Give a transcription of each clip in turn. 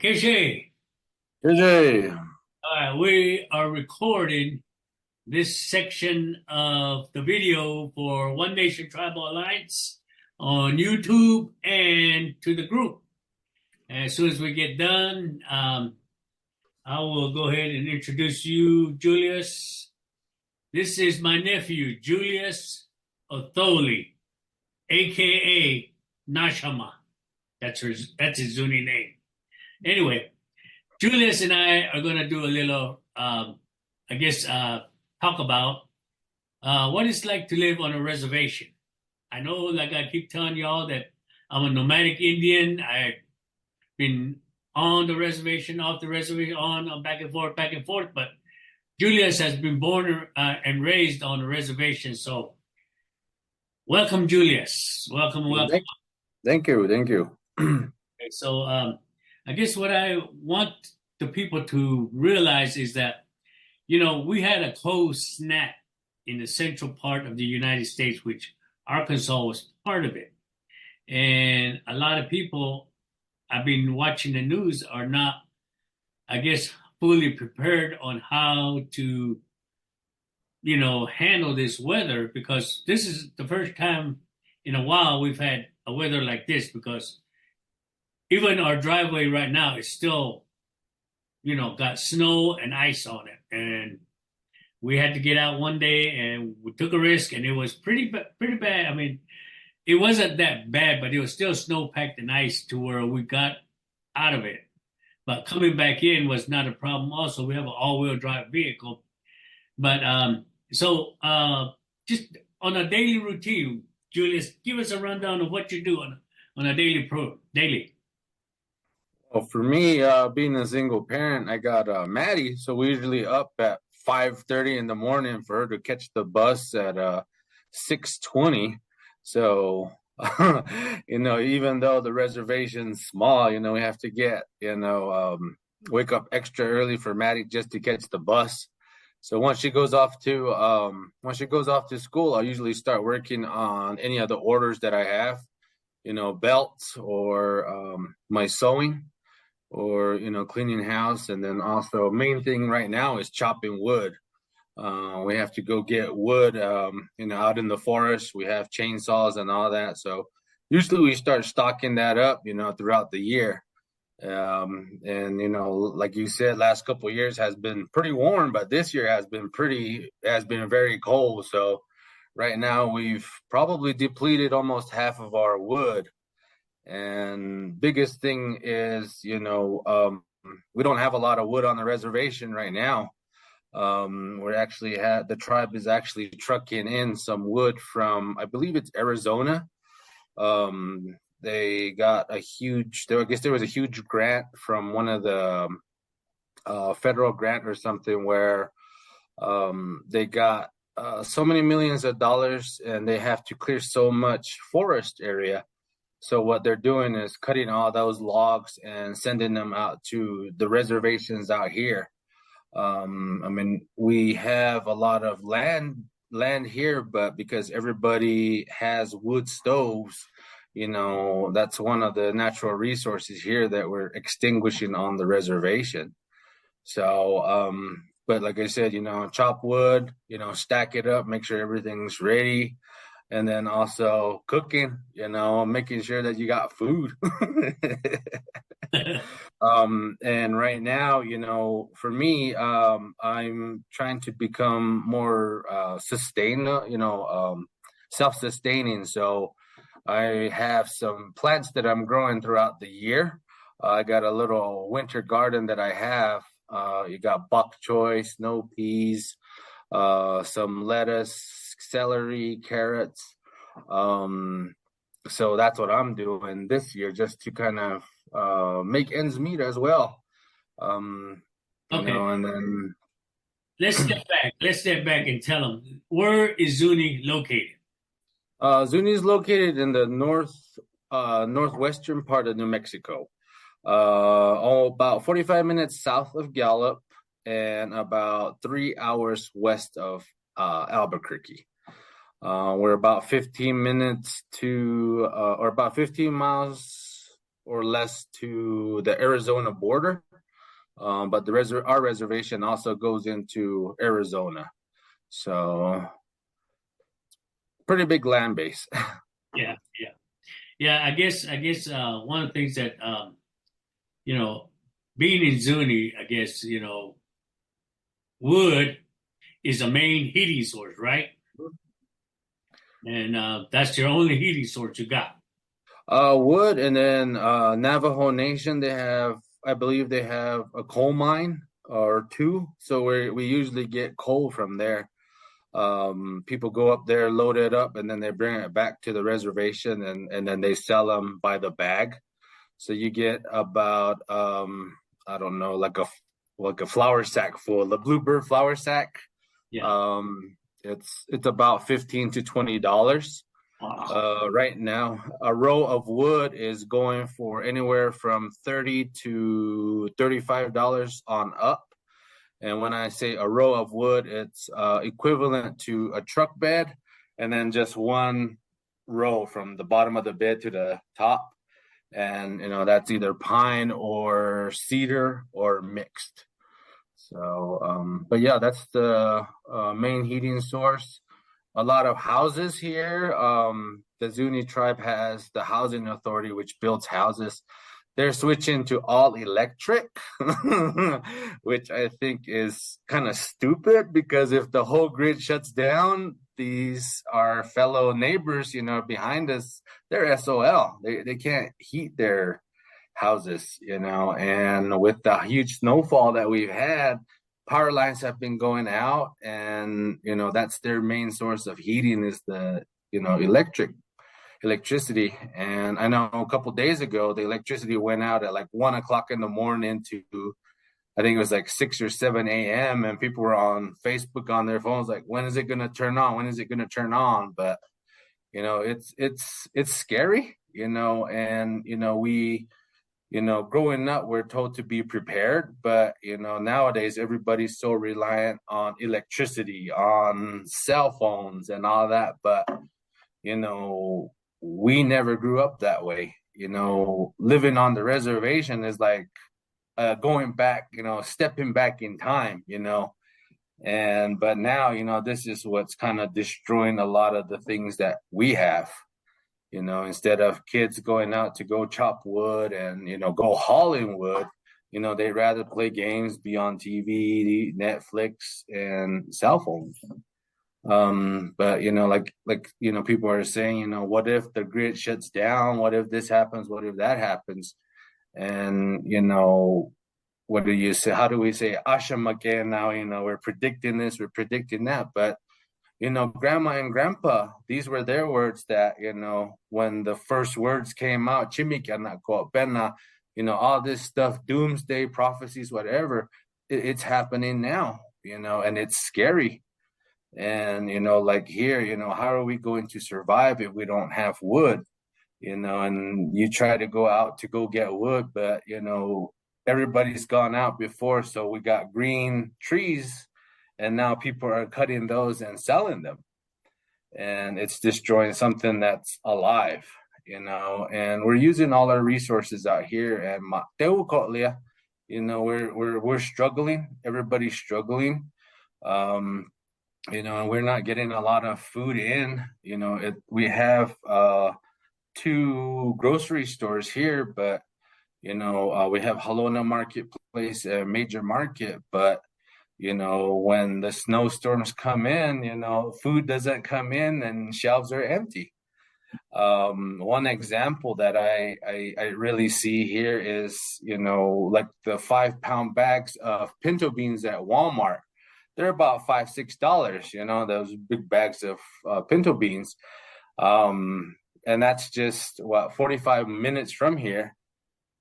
KJ, KJ, we are recording this section of the video for One Nation Tribal Alliance on YouTube and to the group. And as soon as we get done, I will go ahead and introduce you, Julius. This is my nephew, Julius Otholi, aka Nashama. That's his Zuni name. Anyway, Julius and I are going to do a little, talk about what it's like to live on a reservation. I know, like I keep telling y'all, that I'm a nomadic Indian. I've been on the reservation, off the reservation, on, back and forth. But Julius has been born and raised on a reservation. So, welcome, Julius. Welcome, welcome. thank you. Okay, so, I guess what I want the people to realize is that, we had a cold snap in the central part of the United States, which Arkansas was part of it. And a lot of people, I've been watching the news, are not, I guess, fully prepared on how to, handle this weather, because this is the first time in a while we've had a weather like this, because even our driveway right now is still, got snow and ice on it. And we had to get out one day and we took a risk, and it was pretty bad. I mean, it wasn't that bad, but it was still snow packed and ice to where we got out of it. But coming back in was not a problem. Also, we have an all-wheel drive vehicle. But just on a daily routine, Julius, give us a rundown of what you do on a daily. Well, for me, being a single parent, I got Maddie, so we usually up at 5:30 in the morning for her to catch the bus at 6:20. So, even though the reservation's small, we have to wake up extra early for Maddie just to catch the bus. So once she goes off to school, I usually start working on any of the orders that I have, belts or my sewing or, cleaning house. And then also main thing right now is chopping wood. We have to go get wood, out in the forest. We have chainsaws and all that. So usually we start stocking that up, throughout the year. And like you said, last couple of years has been pretty warm, but this year has been very cold. So right now we've probably depleted almost half of our wood. And biggest thing is, we don't have a lot of wood on the reservation right now. The tribe is actually trucking in some wood from, I believe it's Arizona. They got I guess there was a huge grant from one of the federal grant or something where they got so many millions of dollars, and they have to clear so much forest area. So what they're doing is cutting all those logs and sending them out to the reservations out here. We have a lot of land here, but because everybody has wood stoves, that's one of the natural resources here that we're extinguishing on the reservation. So, but like I said, chop wood, stack it up, make sure everything's ready. And then also cooking, making sure that you got food. And right now, for me, I'm trying to become more self-sustaining. So I have some plants that I'm growing throughout the year. I got a little winter garden that I have. You got bok choy, snow peas, some lettuce, celery, carrots. So that's what I'm doing this year, just to kind of make ends meet as well. Okay. And then Let's step back and tell them, where is Zuni located? Zuni is located in the northwestern part of New Mexico. About 45 minutes south of Gallup and about 3 hours west of Albuquerque. We're about 15 minutes or about 15 miles or less to the Arizona border. But our reservation also goes into Arizona. So pretty big land base. Yeah, yeah, yeah. I guess one of the things that you know, being in Zuni, I guess wood is a main heating source, right? And that's your only heating source you got. Wood, and then Navajo Nation, I believe they have a coal mine or two. So we usually get coal from there. People go up there, load it up, and then they bring it back to the reservation, and then they sell them by the bag. So you get about I don't know, like a flour sack full, the bluebird flour sack. Yeah. It's about $15 to $20. Wow. Right now, a row of wood is going for anywhere from $30 to $35 on up. And when I say a row of wood, it's equivalent to a truck bed, and then just one row from the bottom of the bed to the top. And that's either pine or cedar or mixed. So, but yeah, that's the main heating source. A lot of houses here. The Zuni tribe has the housing authority, which builds houses. They're switching to all electric, which I think is kind of stupid, because if the whole grid shuts down, these our fellow neighbors, behind us, they're SOL. They can't heat their houses, and with the huge snowfall that we've had, power lines have been going out, and that's their main source of heating is the electricity. And I know a couple days ago the electricity went out at like 1 o'clock in the morning to, I think it was like 6 or 7 a.m. and people were on Facebook on their phones like, when is it going to turn on? When is it going to turn on? But it's scary, and we growing up, we're told to be prepared, but nowadays everybody's so reliant on electricity, on cell phones and all that. But we never grew up that way. Living on the reservation is like going back, stepping back in time, but now, this is what's kind of destroying a lot of the things that we have. Instead of kids going out to go chop wood and, go hauling wood, they'd rather play games, be on TV, Netflix, and cell phones. But people are saying, what if the grid shuts down? What if this happens? What if that happens? And, what do you say? How do we say Asham again now? We're predicting this, we're predicting that. But, grandma and grandpa, these were their words that, when the first words came out, Chimikanako, Benna, all this stuff, doomsday prophecies, whatever, it's happening now, and it's scary. And, like here, how are we going to survive if we don't have wood? And you try to go out to go get wood, but, everybody's gone out before. So we got green trees, and now people are cutting those and selling them. And it's destroying something that's alive, and we're using all our resources out here. And we're struggling. Everybody's struggling. And we're not getting a lot of food in. We have 2 grocery stores here, but we have Halona Marketplace, a major market, but when the snowstorms come in, food doesn't come in and shelves are empty. One example that I really see here is, like the 5-pound bags of pinto beans at Walmart. They're about $5-6, those big bags of pinto beans. And that's just 45 minutes from here.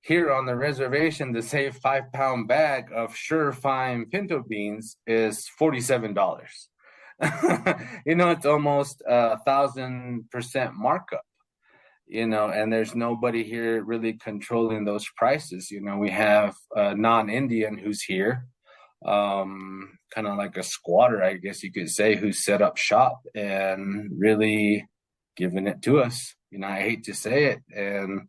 Here on the reservation, the same 5-pound bag of sure fine pinto beans is $47. It's almost 1,000% markup, and there's nobody here really controlling those prices. We have a non-Indian who's here, kind of like a squatter, I guess you could say, who set up shop and really giving it to us. I hate to say it. And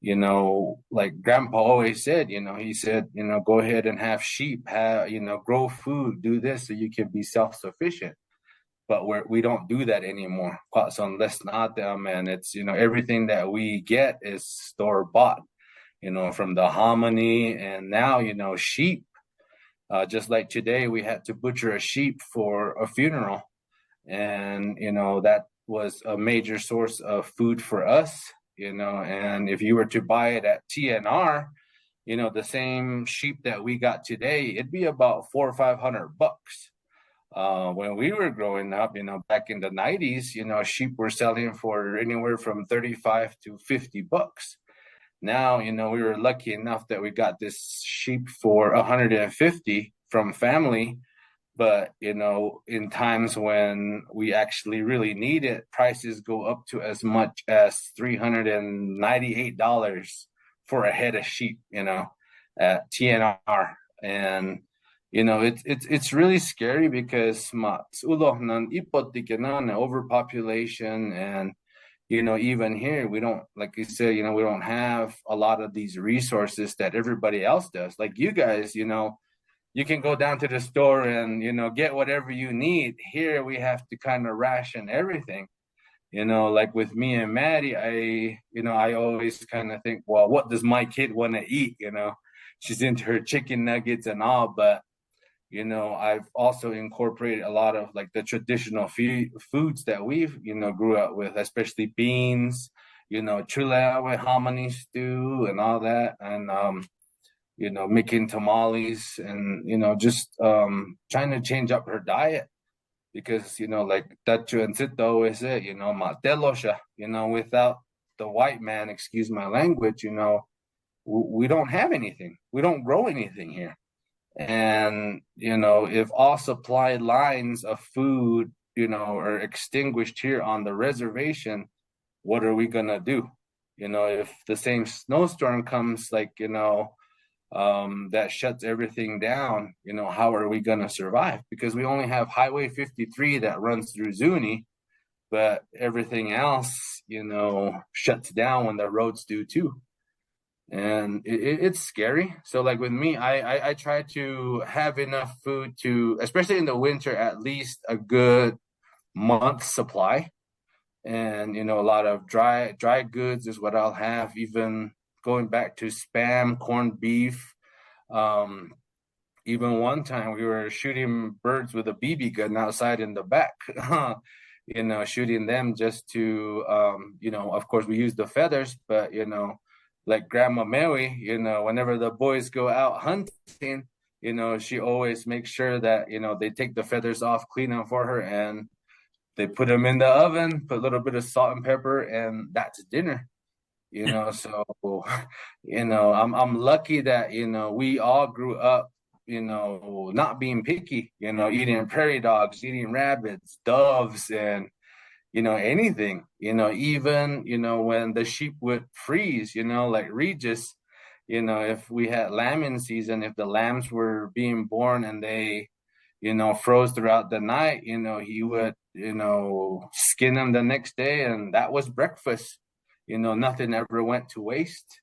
you know, like grandpa always said, you know, he said, you know, go ahead and have sheep, have, you know, grow food, do this so you can be self-sufficient. But we don't do that anymore. So let's not, man, it's, you know, everything that we get is store bought, you know, from the hominy and now, you know, sheep. Just like today, we had to butcher a sheep for a funeral. And, you know, that was a major source of food for us, you know. And if you were to buy it at TNR, you know, the same sheep that we got today, it'd be about 400 or 500 bucks. When we were growing up, you know, back in the 90s, you know, sheep were selling for anywhere from 35 to 50 bucks. Now, you know, we were lucky enough that we got this sheep for 150 from family. But, you know, in times when we actually really need it, prices go up to as much as $398 for a head of sheep, you know, at TNR. And, you know, it's really scary because overpopulation, and, you know, even here, we don't, like you said, you know, we don't have a lot of these resources that everybody else does. Like you guys, you know, you can go down to the store and, you know, get whatever you need. Here we have to kind of ration everything. You know, like with me and Maddie, I always kind of think, well, what does my kid want to eat? You know, she's into her chicken nuggets and all, but, you know, I've also incorporated a lot of like the traditional foods that we've, you know, grew up with, especially beans, you know, chule with hominy stew and all that. And, you know, making tamales and, you know, just trying to change up her diet because, you know, like Tacho and Sita always say, you know, matelosha, you know, without the white man, excuse my language, you know, we don't have anything. We don't grow anything here. And, you know, if all supply lines of food, you know, are extinguished here on the reservation, what are we going to do? You know, if the same snowstorm comes, like, you know, that shuts everything down, you know, how are we going to survive? Because we only have Highway 53 that runs through Zuni, but everything else, you know, shuts down when the roads do too. And it's scary. So like with me, I try to have enough food to, especially in the winter, at least a good month supply. And, you know, a lot of dry goods is what I'll have, even going back to spam, corned beef. Um, Even one time we were shooting birds with a BB gun outside in the back, you know, shooting them just to, you know, of course we use the feathers, but, you know, like Grandma Mary, you know, whenever the boys go out hunting, you know, she always makes sure that, you know, they take the feathers off, clean them for her, and they put them in the oven, put a little bit of salt and pepper, and that's dinner. You know, so you know, I'm lucky that, you know, we all grew up, you know, not being picky, you know, eating prairie dogs, eating rabbits, doves, and, you know, anything, you know, even, you know, when the sheep would freeze, you know, like Regis, you know, if we had lambing season, if the lambs were being born and they, you know, froze throughout the night, you know, he would, you know, skin them the next day, and that was breakfast. You know, nothing ever went to waste.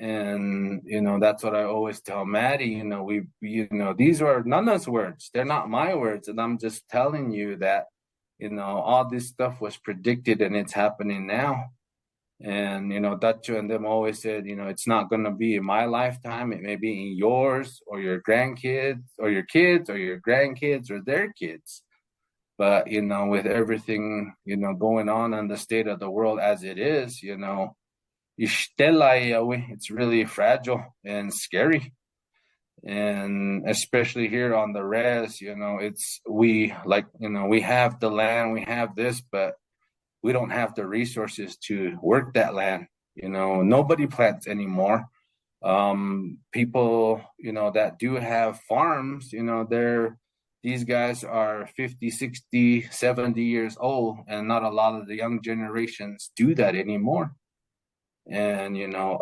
And, you know, that's what I always tell Maddie, you know, you know, these are Nana's words. They're not my words. And I'm just telling you that, you know, all this stuff was predicted and it's happening now. And, you know, Dacho and them always said, you know, it's not going to be in my lifetime. It may be in yours or your grandkids or your kids or your grandkids or their kids. But, you know, with everything, you know, going on in the state of the world as it is, you know, it's really fragile and scary. And especially here on the res, you know, we like, you know, we have the land, we have this, but we don't have the resources to work that land. You know, nobody plants anymore. People, you know, that do have farms, you know, these guys are 50, 60, 70 years old, and not a lot of the young generations do that anymore. And, you know,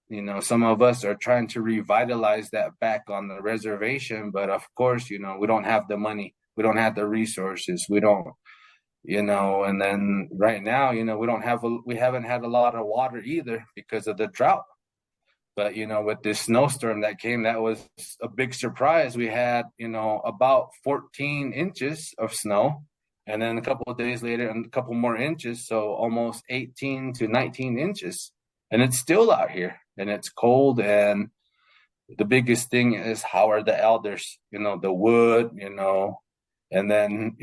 you know, some of us are trying to revitalize that back on the reservation. But of course, you know, we don't have the money. We don't have the resources. We don't, and then right now, we haven't had a lot of water either because of the drought. But, with this snowstorm that came, that was a big surprise. We had, about 14 inches of snow. And then a couple of days later, and a couple more inches. So almost 18 to 19 inches. And it's still out here and it's cold. And the biggest thing is, how are the elders, the wood, and then,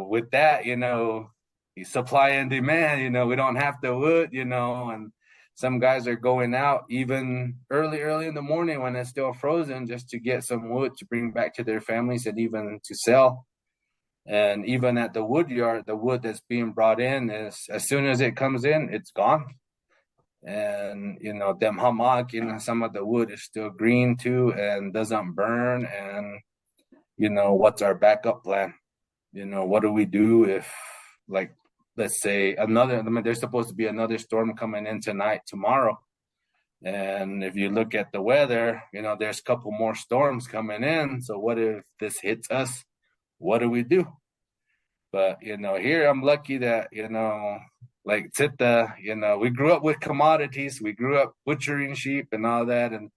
with that, supply and demand, we don't have the wood, and some guys are going out even early in the morning when it's still frozen just to get some wood to bring back to their families and even to sell. And even at the wood yard, the wood that's being brought in is, as soon as it comes in, it's gone. And, them hammock, some of the wood is still green too and doesn't burn. And, what's our backup plan? What do we do if, like, let's say there's supposed to be another storm coming in tonight, tomorrow. And if you look at the weather, there's a couple more storms coming in. So what if this hits us? What do we do? But, here I'm lucky that, like Tita, we grew up with commodities. We grew up butchering sheep and all that. And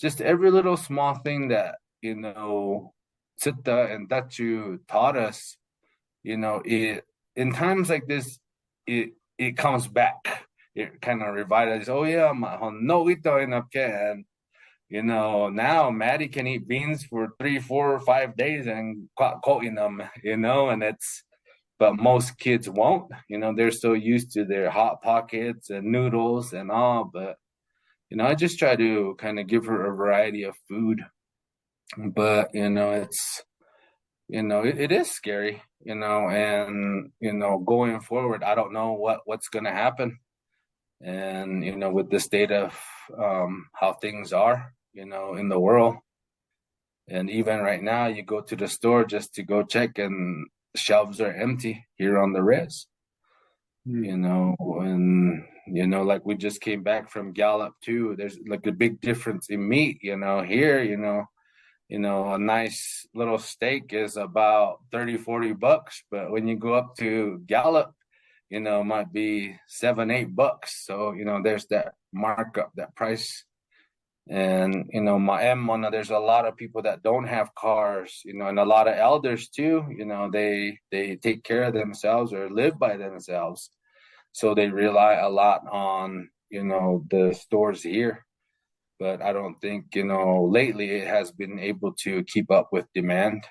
just every little small thing that, Tita and Tachu taught us, it, in times like this, it comes back. It kind of revitalizes. Oh yeah, no ito in and now Maddie can eat beans for 3, 4, or 5 days and quoting them, but most kids won't. They're so used to their hot pockets and noodles and all. But I just try to kind of give her a variety of food. But it's it is scary, and going forward, I don't know what's going to happen. And with the state of how things are, in the world, and even right now, you go to the store just to go check, and shelves are empty here on the res. And like we just came back from Gallup too. There's like a big difference in meat. Here, a nice little steak is about $30-$40, but when you go up to Gallup, might be $7-$8. So, there's that markup, that price. And, there's a lot of people that don't have cars, and a lot of elders too, they take care of themselves or live by themselves. So they rely a lot on, the stores here. But I don't think, lately it has been able to keep up with demand.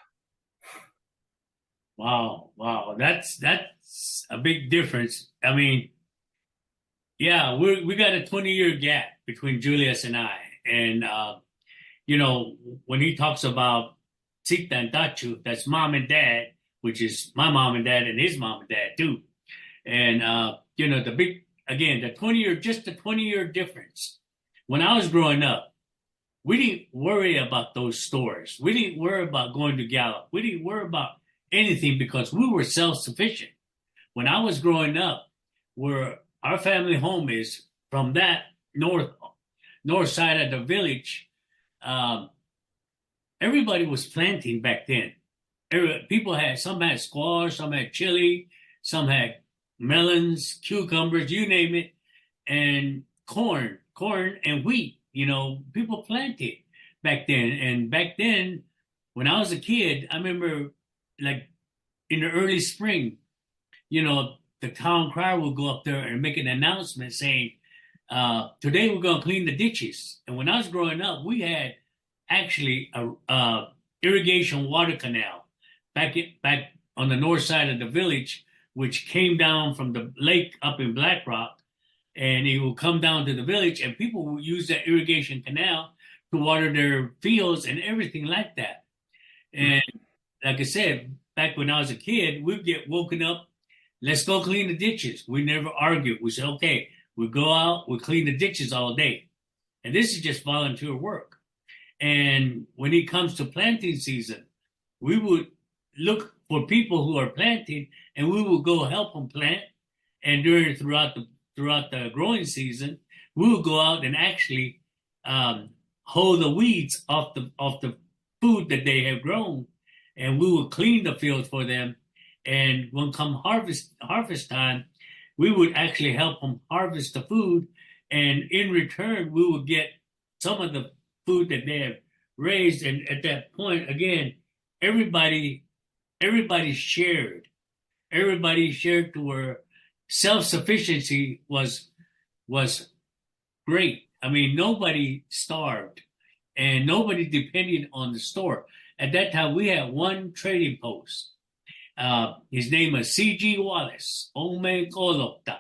Wow. That's a big difference. I mean, yeah, we got a 20-year gap between Julius and I. And when he talks about Sita and Tachu, that's mom and dad, which is my mom and dad and his mom and dad too. And the 20-year difference. When I was growing up, we didn't worry about those stores. We didn't worry about going to Gallup. We didn't worry about anything because we were self-sufficient. When I was growing up, where our family home is, from that north side of the village, everybody was planting back then. Some had squash, some had chili, some had melons, cucumbers, you name it, and corn and wheat. People planted back then. And back then, when I was a kid, I remember, like, in the early spring, the town crier would go up there and make an announcement saying, today we're going to clean the ditches. And when I was growing up, we had actually a irrigation water canal back on the north side of the village, which came down from the lake up in Black Rock, and it will come down to the village, and people will use that irrigation canal to water their fields and everything like that. And like I said, back when I was a kid, we'd get woken up, let's go clean the ditches. We never argued. We said, okay, we go out, we clean the ditches all day. And this is just volunteer work. And when it comes to planting season, we would look for people who are planting, and we would go help them plant. And throughout the growing season, we would go out and actually hoe the weeds off the food that they have grown, and we would clean the fields for them. And when come harvest time, we would actually help them harvest the food, and in return, we would get some of the food that they have raised. And at that point, again, everybody everybody shared. Everybody shared to where self-sufficiency was great. I mean, nobody starved and nobody depended on the store. At that time, we had one trading post. His name was C.G. Wallace, Ome Kolokta,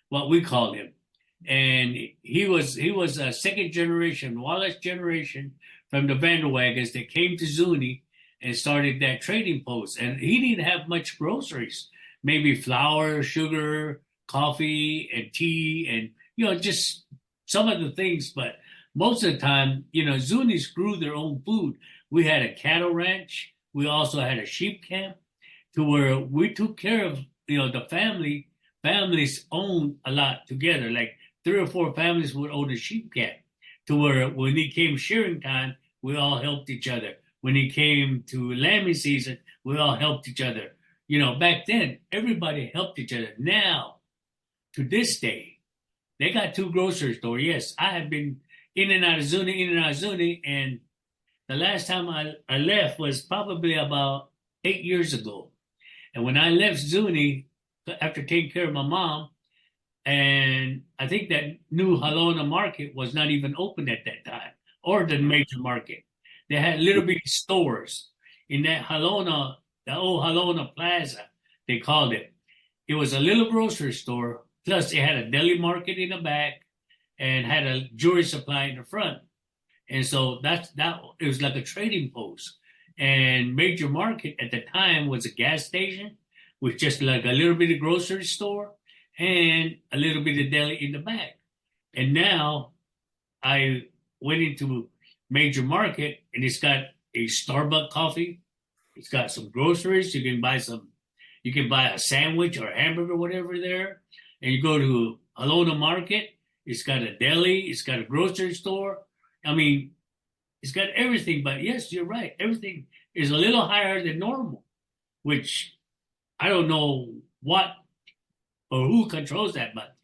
what we called him. And he was a second generation, Wallace generation from the Vanderwagons that came to Zuni and started that trading post. And he didn't have much groceries, maybe flour, sugar, coffee, and tea, and just some of the things. But most of the time, Zunis grew their own food. We had a cattle ranch. We also had a sheep camp, to where we took care of the families owned a lot together. Like 3 or 4 families would own a sheep camp, to where when it came shearing time, we all helped each other. When it came to lambing season, we all helped each other. Back then, everybody helped each other. Now, to this day, they got 2 grocery stores. Yes, I have been in and out of Zuni, and the last time I left was probably about 8 years ago. And when I left Zuni, after taking care of my mom, and I think that new Halona market was not even open at that time, or the major market. They had little bitty stores in that Halona, the old Halona Plaza, they called it. It was a little grocery store, plus it had a deli market in the back and had a jewelry supply in the front. And so that it was like a trading post. And major market at the time was a gas station with just like a little bit of grocery store and a little bit of deli in the back. And now I went into major market, and it's got a Starbucks coffee. It's got some groceries. You can buy a sandwich or a hamburger, whatever there. And you go to Alona Market, it's got a deli, it's got a grocery store. I mean, it's got everything. But yes, you're right. Everything is a little higher than normal, which I don't know what or who controls that. But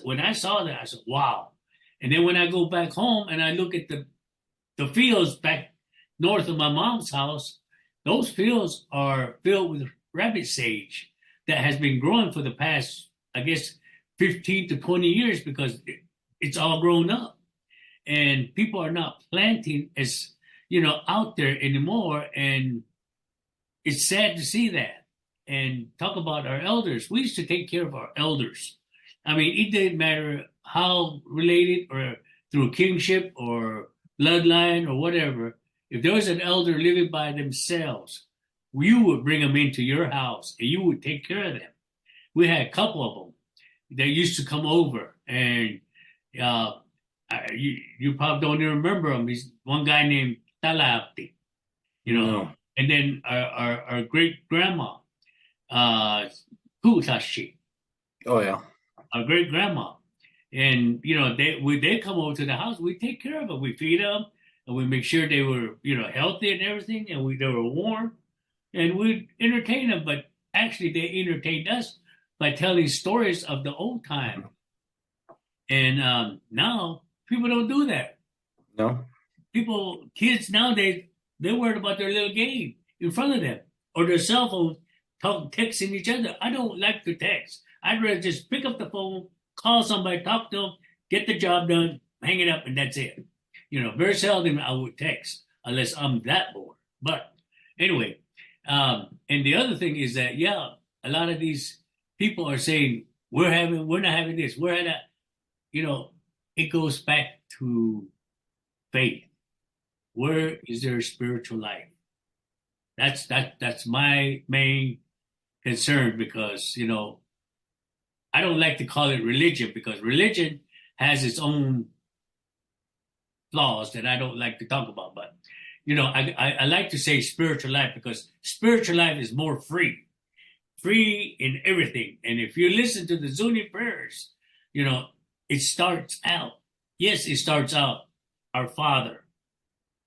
when I saw that, I said, wow. And then when I go back home and I look at the fields back north of my mom's house, those fields are filled with rabbit sage that has been growing for the past, I guess, 15 to 20 years, because it's all grown up. And people are not planting as, out there anymore. And it's sad to see that. And talk about our elders. We used to take care of our elders. I mean, it didn't matter how related or through kingship or bloodline or whatever. If there was an elder living by themselves, you would bring them into your house and you would take care of them. We had a couple of them that used to come over, and you probably don't even remember him. He's one guy named Talapti, No. and then our great grandma, Kutashi, Oh yeah. our great grandma. And they come over to the house, we take care of them, we feed them, and we make sure they were healthy and everything, and they were warm, and we entertain them. But actually, they entertained us by telling stories of the old time. And now people don't do that. No. Kids nowadays, they're worried about their little game in front of them or their cell phone, texting each other. I don't like to text. I'd rather just pick up the phone, call somebody, talk to them, get the job done, hang it up, and that's it. Very seldom I would text unless I'm that bored. But anyway, and the other thing is that, a lot of these people are saying, we're not having this, we're at that. It goes back to faith. Where is their spiritual life? That's my main concern, because, I don't like to call it religion, because religion has its own flaws that I don't like to talk about. But, I like to say spiritual life, because spiritual life is more free in everything. And if you listen to the Zuni prayers, it starts out, our Father,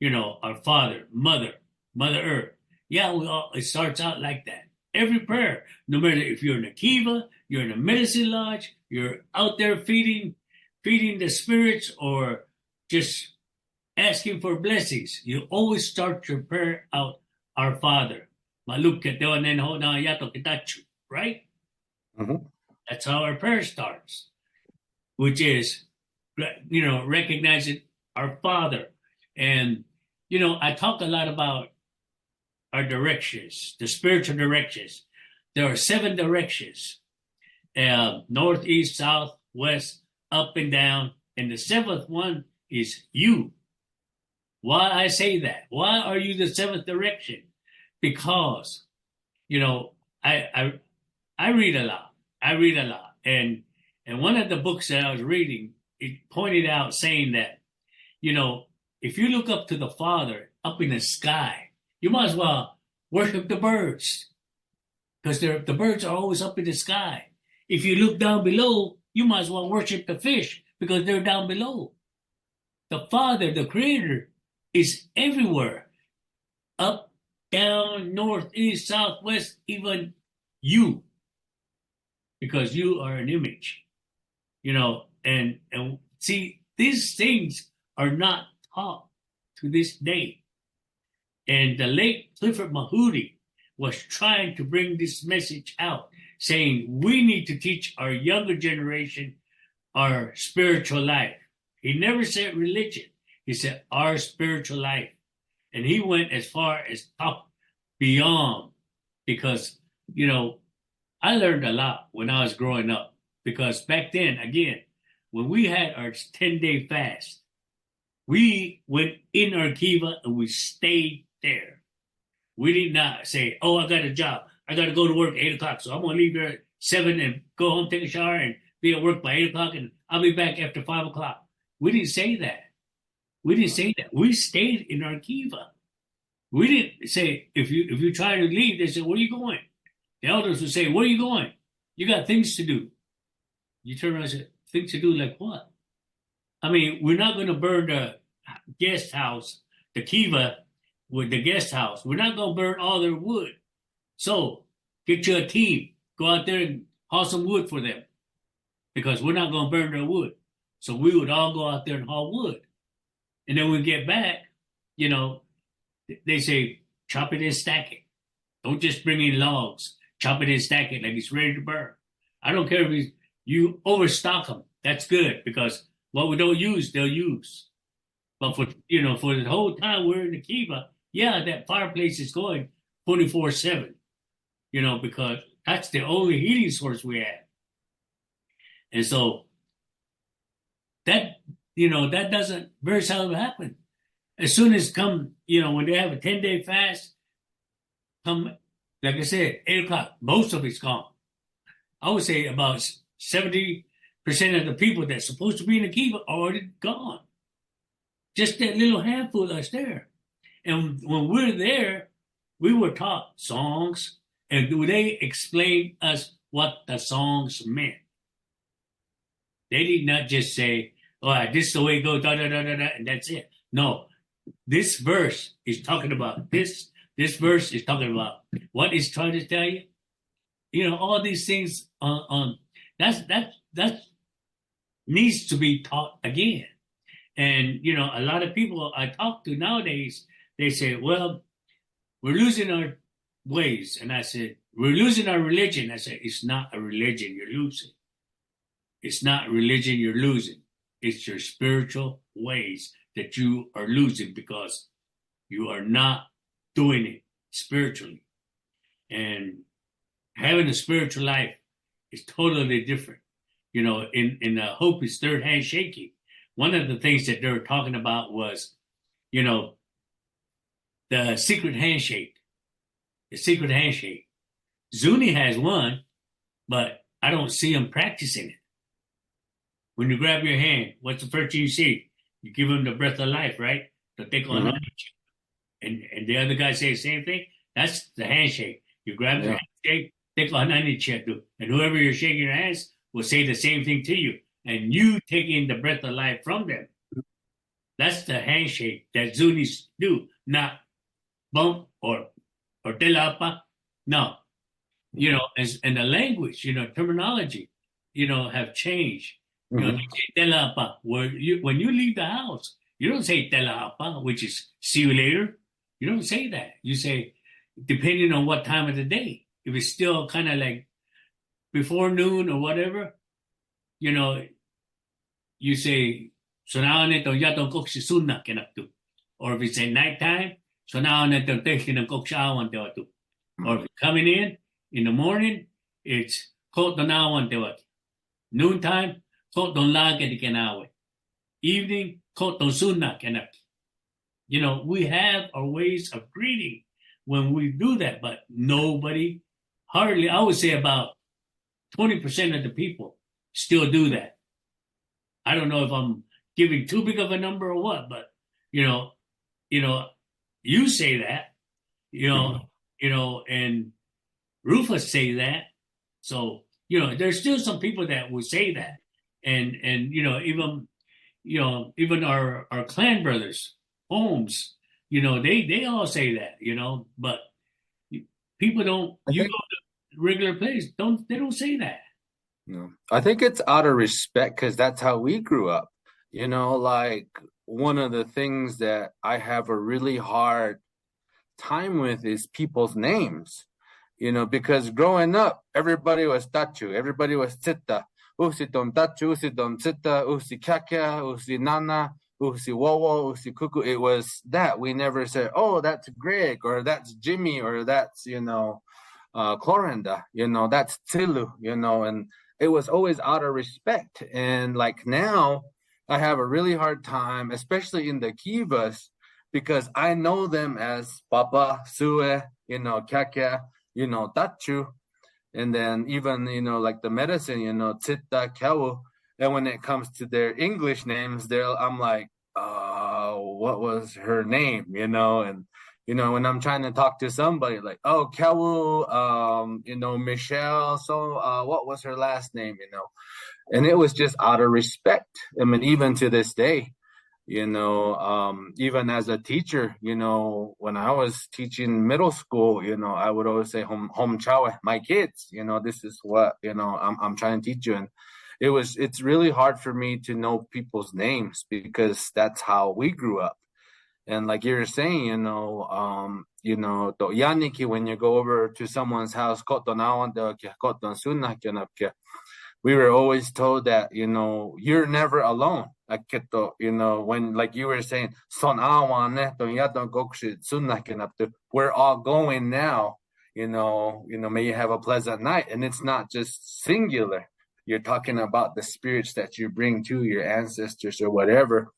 our Father, Mother Earth. Yeah, it starts out like that. every prayer, no matter if you're in a kiva, you're in a medicine lodge, you're out there feeding the spirits, or just asking for blessings. You always start your prayer out, Our Father. Right? Hmm. That's how our prayer starts, which is, recognizing our Father. And, I talk a lot about our directions, the spiritual directions. There are 7 directions, north, east, south, west, up and down. And the 7th one is you. Why I say that? Why are you the 7th direction? Because, I I read a lot. I read a lot. And one of the books that I was reading, it pointed out saying that, if you look up to the Father up in the sky, you might as well worship the birds, because the birds are always up in the sky. If you look down below, you might as well worship the fish, because they're down below. The Father, the Creator, is everywhere. Up, down, north, east, south, west, even you. Because you are an image. And see, these things are not taught to this day. And the late Clifford Mahudi was trying to bring this message out, saying we need to teach our younger generation our spiritual life. He never said religion. He said our spiritual life. And he went as far as up beyond, because, I learned a lot when I was growing up, because back then, again, when we had our 10-day fast, we went in our kiva and we stayed there. We did not say, oh, I got a job. I got to go to work at 8 o'clock, so I'm going to leave here at 7 and go home, take a shower, and be at work by 8 o'clock, and I'll be back after 5 o'clock. We didn't say that. We didn't say that. We stayed in our kiva. We didn't say, if you try to leave, they said, where are you going? The elders would say, where are you going? You got things to do. You turn around and say, things to do like what? I mean, we're not going to burn the guest house, the kiva with the guest house. We're not going to burn all their wood. So get you a team. Go out there and haul some wood for them, because we're not going to burn their wood. So we would all go out there and haul wood. And then when we get back, they say, chop it and stack it. Don't just bring in logs. Chop it and stack it like it's ready to burn. I don't care if you overstock them. That's good, because what we don't use, they'll use. But for the whole time we're in the kiva, yeah, that fireplace is going 24/7. Because that's the only heating source we have. And so that doesn't very seldom happen. As soon as when they have a 10-day fast, come, like I said, 8 o'clock, most of it's gone. I would say about 70% of the people that's supposed to be in the kiva are already gone. Just that little handful that's there. And when we're there, we were taught songs, and they explained us what the songs meant. They did not just say, oh, this is the way it goes, da, da, da, da, da, and that's it. No, this verse is talking about this. This verse is talking about what it's trying to tell you. All these things that needs to be taught again. And a lot of people I talk to nowadays, they say, well, we're losing our ways. And I said, we're losing our religion. I said, it's not a religion you're losing. It's not religion you're losing. It's your spiritual ways that you are losing, because you are not doing it spiritually. And having a spiritual life is totally different. In Hope is Third Handshaking, one of the things that they were talking about was, the secret handshake. The secret handshake. Zuni has one, but I don't see him practicing it. When you grab your hand, what's the first thing you see? You give him the breath of life, right? Mm-hmm. And the other guy say the same thing. That's the handshake. You grab the handshake, and whoever you're shaking your hands will say the same thing to you. And you take in the breath of life from them. That's the handshake that Zunis do, not bump or telapa. No. you know, and the language, you know, terminology, you know, have changed. You know, they Mhm. say telapa, where you when you leave the house, you don't say telapa, which is see you later. You don't say that. You say, depending on what time of the day. If it's still kind of like before noon or whatever, you know, you say, sonaone to yatong kok si sunna kenaktu. Or if it's at nighttime, sonaone to teshin kok shaawan te watu. Or if you're coming in the morning, it's ko donawan te watu. Noontime, ko don lage di kenawe. Evening, ko don sunna kenaktu. You know, we have our ways of greeting when we do that, but nobody, hardly, I would say about 20% of the people still do that. I don't know if I'm giving too big of a number or what, but you know, you know, you say that, you know, Mhm. and Rufus say that. So, you know, there's still some people that will say that. And even our clan brothers, Holmes, you know, they all say that, you know, but people don't I you go think to regular place, they don't say that. I think it's out of respect because that's how we grew up. You know, like one of the things that I have a really hard time with is people's names. You know, because growing up, everybody was Tachu, everybody was Tsita. Usi Tom Tachu, Usi Tom Tsita, Usi Kakia, Usi Nana, Usi Wowo, Usi Kuku. It was that. We never said, oh, that's Greg, or that's Jimmy, or that's, Clorinda, that's Tilu, and it was always out of respect. And like now, I have a really hard time, especially in the Kivas, because I know them as Papa, Sue, Kaka, Tachu, and then even, like the medicine, Tsita, Kawu. And when it comes to their English names, I'm like, what was her name, and when I'm trying to talk to somebody like, oh, Kawu, Michelle, so what was her last name, and it was just out of respect. I mean, even to this day, even as a teacher, when I was teaching middle school, I would always say home chawe, my kids, this is what, I'm trying to teach you. And it's really hard for me to know people's names because that's how we grew up. And like you were saying, to yaniki, when you go over to someone's house, we were always told that, you're never alone. When, like you were saying, we're all going now, may you have a pleasant night. And it's not just singular. You're talking about the spirits that you bring to your ancestors or whatever.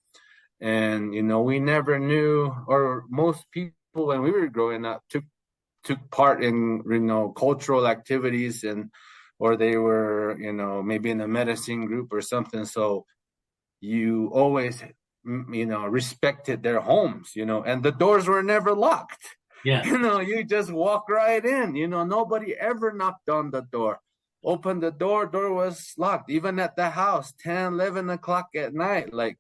And, we never knew, or most people when we were growing up took part in, cultural activities, and or they were, maybe in a medicine group or something. So you always, respected their homes, and the doors were never locked. Yeah. You just walk right in, nobody ever knocked on the door. Open the door was locked. Even at the house, 10, 11 o'clock at night, like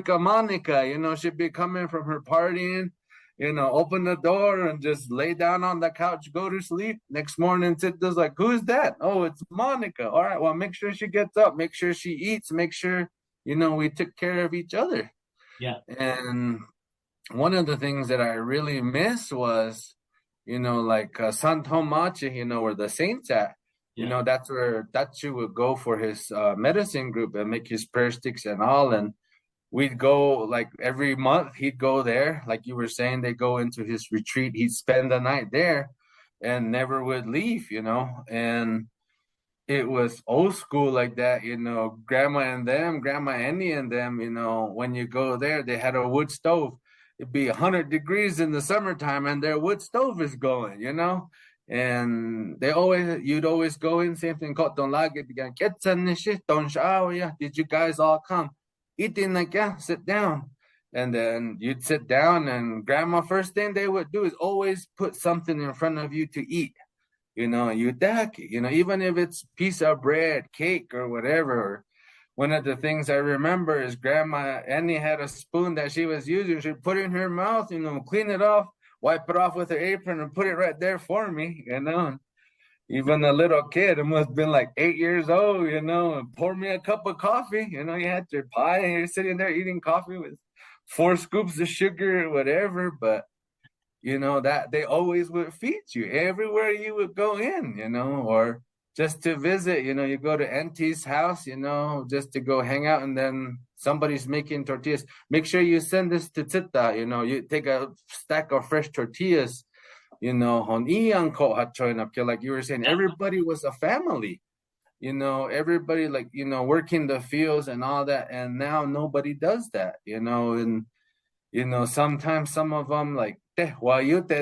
Monica, she'd be coming from her partying, open the door and just lay down on the couch, go to sleep. Next morning, Tita's like, who's that? Oh, it's Monica. All right, well, make sure she gets up, make sure she eats, make sure, we took care of each other. Yeah. And one of the things that I really miss was, like San Tomache, where the saints at. Yeah. That's where Dachu would go for his medicine group and make his prayer sticks and all. And we'd go like every month, he'd go there. Like you were saying, they go into his retreat. He'd spend the night there and never would leave, and it was old school like that, grandma Annie and them, when you go there, they had a wood stove. It'd be 100 degrees in the summertime and their wood stove is going, and you'd always go in, same thing, did you guys all come? Eating, like, yeah, sit down. And then you'd sit down, and grandma, first thing they would do is always put something in front of you to eat. Even if it's piece of bread, cake, or whatever. One of the things I remember is Grandma Annie had a spoon that she was using. She'd put it in her mouth, clean it off, wipe it off with her apron, and put it right there for me, Even a little kid, it must have been like 8 years old, and pour me a cup of coffee. You had your pie and you're sitting there eating coffee with 4 scoops of sugar or whatever. But, that they always would feed you everywhere you would go or just to visit, you go to Auntie's house, just to go hang out, and then somebody's making tortillas. Make sure you send this to Tita, you take a stack of fresh tortillas, on Ian ko like you were saying, everybody was a family, everybody like, working the fields and all that. And now nobody does that, and, sometimes some of them like, and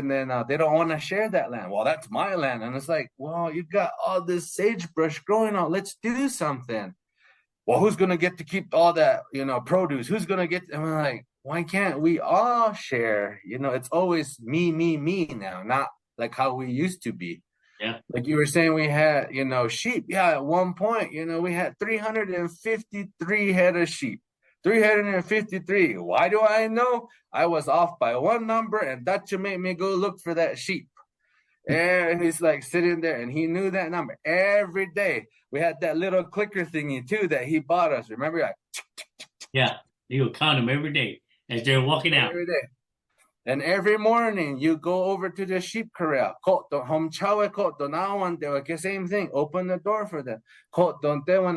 then they don't want to share that land. Well, that's my land. And it's like, well, you got all this sagebrush growing on. Let's do something. Well, who's going to get to keep all that, produce? Who's going to get, and we're like, why can't we all share? It's always me, me, me now, not like how we used to be. Yeah. Like you were saying, we had, sheep. Yeah, at one point, we had 353 head of sheep. 353. Why do I know? I was off by one number, and that should make me go look for that sheep. And he's like sitting there, and he knew that number every day. We had that little clicker thingy too that he bought us. Remember, like, yeah, you would count them every day as they're walking out. Every day. And every morning you go over to the sheep corral. Same thing. Open the door for them.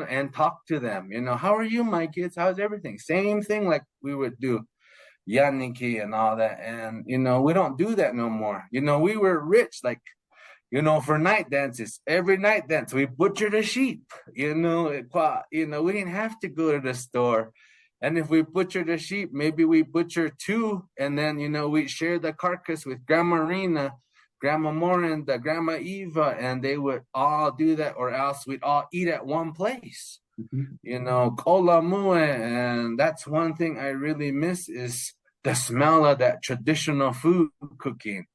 And talk to them. How are you, my kids? How's everything? Same thing like we would do. Yaniki and all that. And, we don't do that no more. We were rich, like, for night dances. Every night dance, we butchered a sheep. We didn't have to go to the store. And if we butchered a sheep, maybe we butcher 2, and then, we share the carcass with Grandma Rena, Grandma Morinda, Grandma Eva, and they would all do that, or else we'd all eat at one place. Kola mue, and that's one thing I really miss is the smell of that traditional food cooking.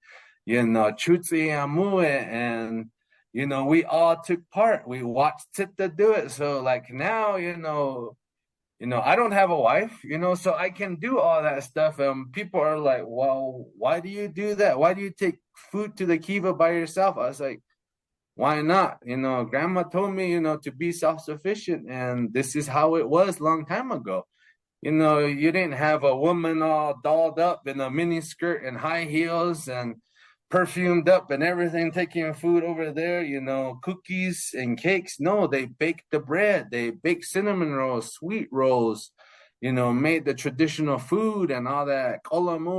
Chutsi amue, and, we all took part. We watched Tita do it. So like now, I don't have a wife, so I can do all that stuff. And people are like, well, why do you do that? Why do you take food to the kiva by yourself? I was like, why not? Grandma told me, to be self-sufficient. And this is how it was long time ago. You didn't have a woman all dolled up in a mini skirt and high heels and perfumed up and everything, taking food over there, cookies and cakes. No, they baked the bread. They baked cinnamon rolls, sweet rolls, made the traditional food and all that. And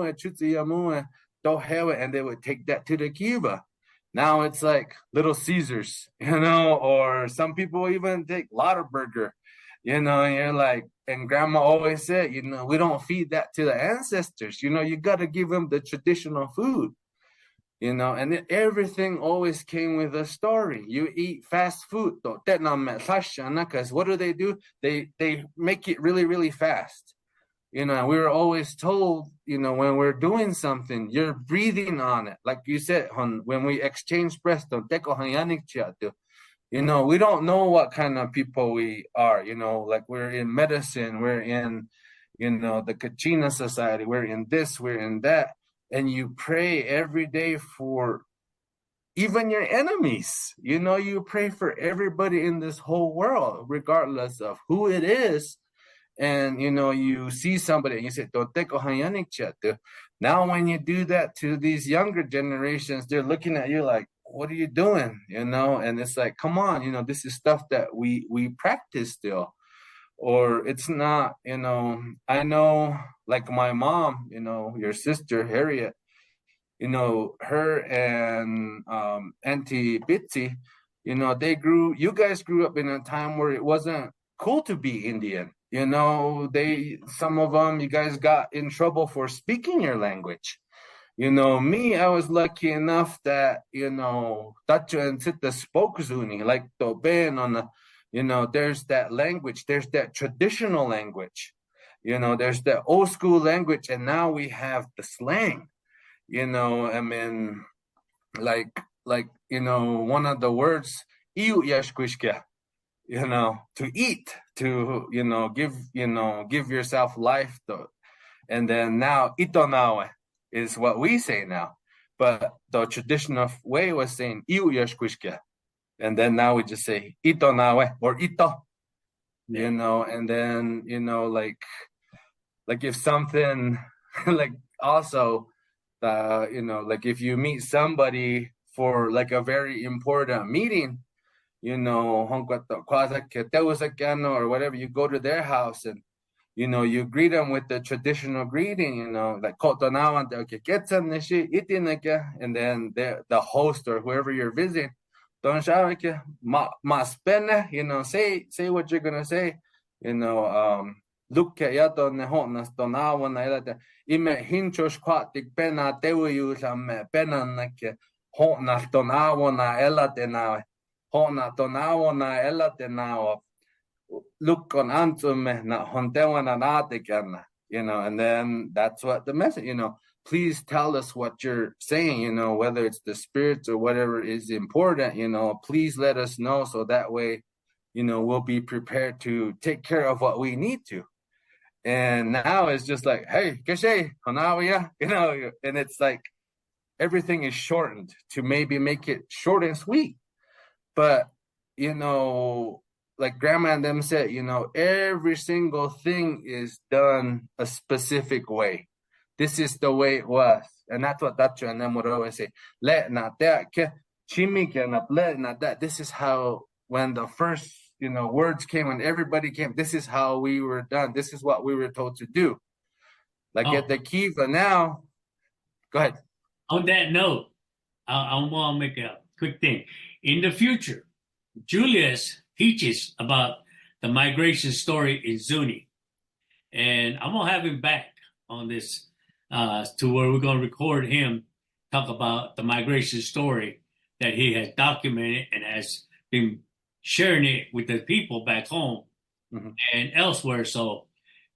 they would take that to the kiva. Now it's like Little Caesars, or some people even take Lottaburger, and you're like, and Grandma always said, we don't feed that to the ancestors. You got to give them the traditional food. And everything always came with a story. You eat fast food, because what do? They make it really, really fast. We were always told, when we're doing something, you're breathing on it. Like you said, when we exchange breath, we don't know what kind of people we are, like we're in medicine, we're in, the Kachina Society, we're in this, we're in that. And you pray every day for even your enemies. You pray for everybody in this whole world, regardless of who it is. And, you see somebody and you say, now when you do that to these younger generations, they're looking at you like, what are you doing? And it's like, come on, this is stuff that we practice still. Or it's not, I know, like my mom, your sister, Harriet, her and Auntie Bitsy, you guys grew up in a time where it wasn't cool to be Indian. Some of them, you guys got in trouble for speaking your language. Me, I was lucky enough that, Tacho and Sita spoke Zuni, like Toben on the, there's that language, there's that traditional language, there's that old school language, and now we have the slang, I mean, like, one of the words, iu yashkushka, to eat, to, give yourself life, and then now, itonawe is what we say now, but the traditional way was saying, iu yashkushka. And then now we just say ito nawe or ito, Yeah. you know, and then, you know, like if something like also you know, like if you meet somebody for like a very important meeting, you know, or whatever, you go to their house and you know, you greet them with the traditional greeting, you know, like and then the host or whoever you're visiting, you know, say what you're gonna say, you know, look at yato ne hotnas donawa na elate ime hinchos kwatik pena tewu me pena nake hotnas donawa na elate na hotna donawa na elate na look on antume na hontewa na natikana, you know, and then that's what the message, you know, please tell us what you're saying, you know, whether it's the spirits or whatever is important, you know, please let us know so that way, you know, we'll be prepared to take care of what we need to. And now it's just like, hey, Keshe, Hanawiya, you know, and it's like everything is shortened to maybe make it short and sweet. But, you know, like grandma and them said, you know, every single thing is done a specific way. This is the way it was. And that's what Dacho and them would always say. Let not that, let not that. This is how, when the first, you know, words came, when everybody came, this is how we were done. This is what we were told to do. Like at the Kiva now, go ahead. On that note, I want to make a quick thing. In the future, Julius teaches about the migration story in Zuni. And I'm going to have him back on this to where we're going to record him talk about the migration story that he has documented and has been sharing it with the people back home and elsewhere. So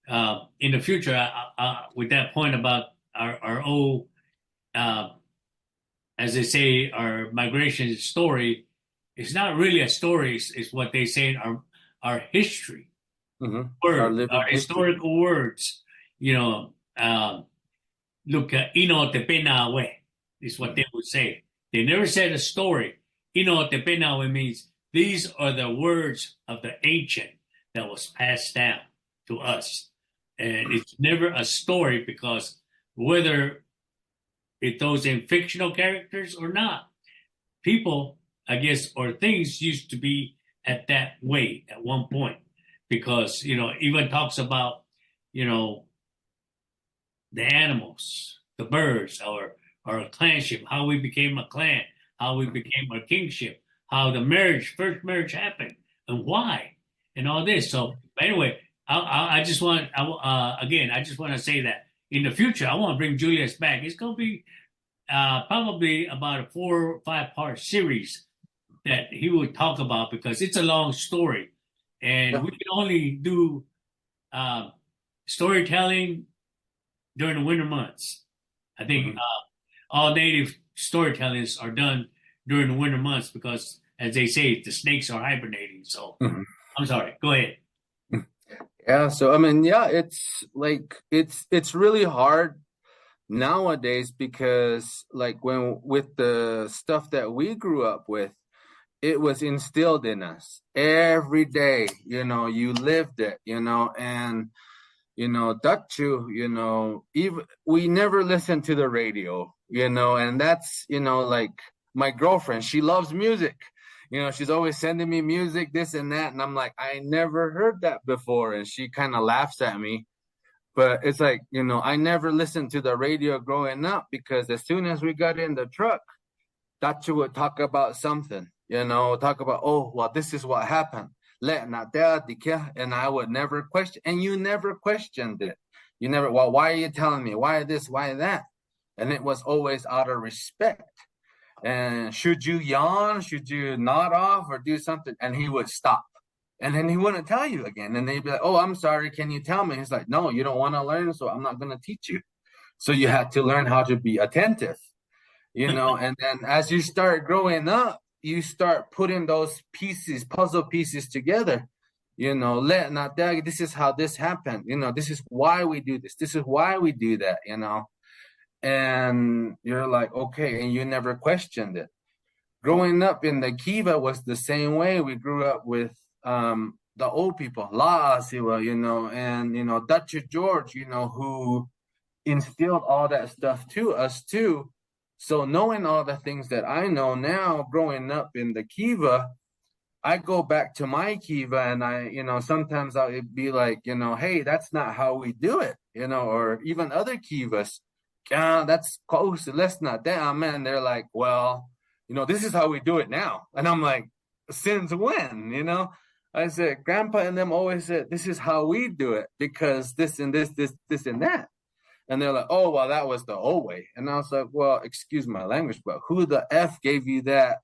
in the future, with that point about our old, as they say, our migration story, it's not really a story. It's what they say in our history, our historical words. You know, look, ino te penawe is what they would say. They never said a story. Ino te penawe means these are the words of the ancient that was passed down to us. And it's never a story because whether it those in fictional characters or not, people, I guess, or things used to be at that way at one point. Because, you know, even talks about, you know, the animals, the birds, our clanship, how we became a clan, how we became a kingship, how the first marriage happened, and why, and all this. So anyway, I just want, again, I just want to say that in the future, I want to bring Julius back. It's going to be probably about a 4 or 5 part series that he would talk about because it's a long story, and we can only do storytelling during the winter months. I think all native storytellings are done during the winter months because, as they say, the snakes are hibernating. So I'm sorry. Go ahead. Yeah. So I mean, yeah, it's like it's really hard nowadays because like when with the stuff that we grew up with, it was instilled in us every day. You know, you lived it. You know, and you know, Dachu, you know, even we never listened to the radio, you know, and that's, you know, like my girlfriend, she loves music. You know, she's always sending me music, this and that. And I'm like, I never heard that before. And she kind of laughs at me. But it's like, you know, I never listened to the radio growing up because as soon as we got in the truck, Dachu would talk about something, you know, talk about, oh, well, this is what happened. And I would never question, and you never questioned it. You never, well, why are you telling me? Why this? Why that? And it was always out of respect. And should you yawn? Should you nod off or do something? And he would stop. And then he wouldn't tell you again. And they'd be like, oh, I'm sorry. Can you tell me? He's like, no, you don't want to learn, so I'm not going to teach you. So you had to learn how to be attentive, you know, and then as you start growing up, you start putting those pieces, puzzle pieces together, you know, this is how this happened, you know, this is why we do this. This is why we do that, you know, and you're like, okay, and you never questioned it. growing up in the Kiva was the same way. We grew up with the old people, La Siwa, and Dutch George, who instilled all that stuff to us too. So knowing all the things that I know now, growing up in the Kiva, I go back to my Kiva and sometimes I'll be like, hey, that's not how we do it, or even other Kivas. That's close. Let's not that, man. They're like, well, this is how we do it now. And I'm like, since when, I said, Grandpa and them always said, this is how we do it because this and this and that. And they're like, oh, well, that was the old way. And I was like, well, excuse my language, but who the F gave you that,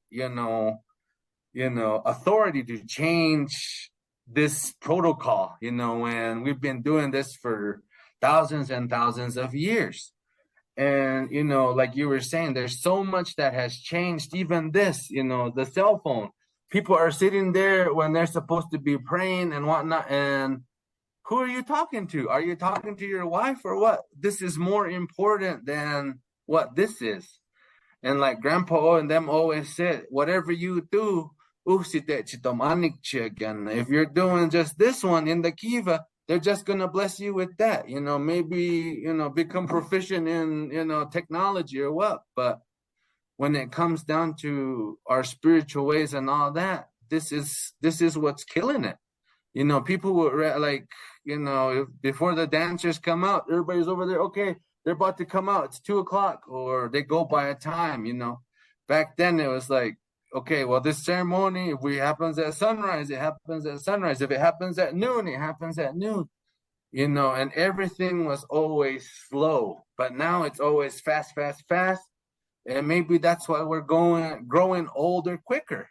authority to change this protocol, when we've been doing this for thousands and thousands of years. And, like you were saying, there's so much that has changed. Even this, the cell phone. People are sitting there when they're supposed to be praying and whatnot. And who are you talking to? Are you talking to your wife or what? This is more important than what this is. And like Grandpa and them always said, whatever you do, if you're doing just this one in the Kiva, they're just going to bless you with that. Maybe, become proficient in, technology or what. But when it comes down to our spiritual ways and all that, this is what's killing it. People would like, before the dancers come out, everybody's over there. Okay, they're about to come out. It's 2:00, or they go by a time. Back then it was like, okay, well, this ceremony, if it happens at sunrise, it happens at sunrise. If it happens at noon, it happens at noon. And everything was always slow, but now it's always fast, fast, fast. And maybe that's why we're growing older quicker.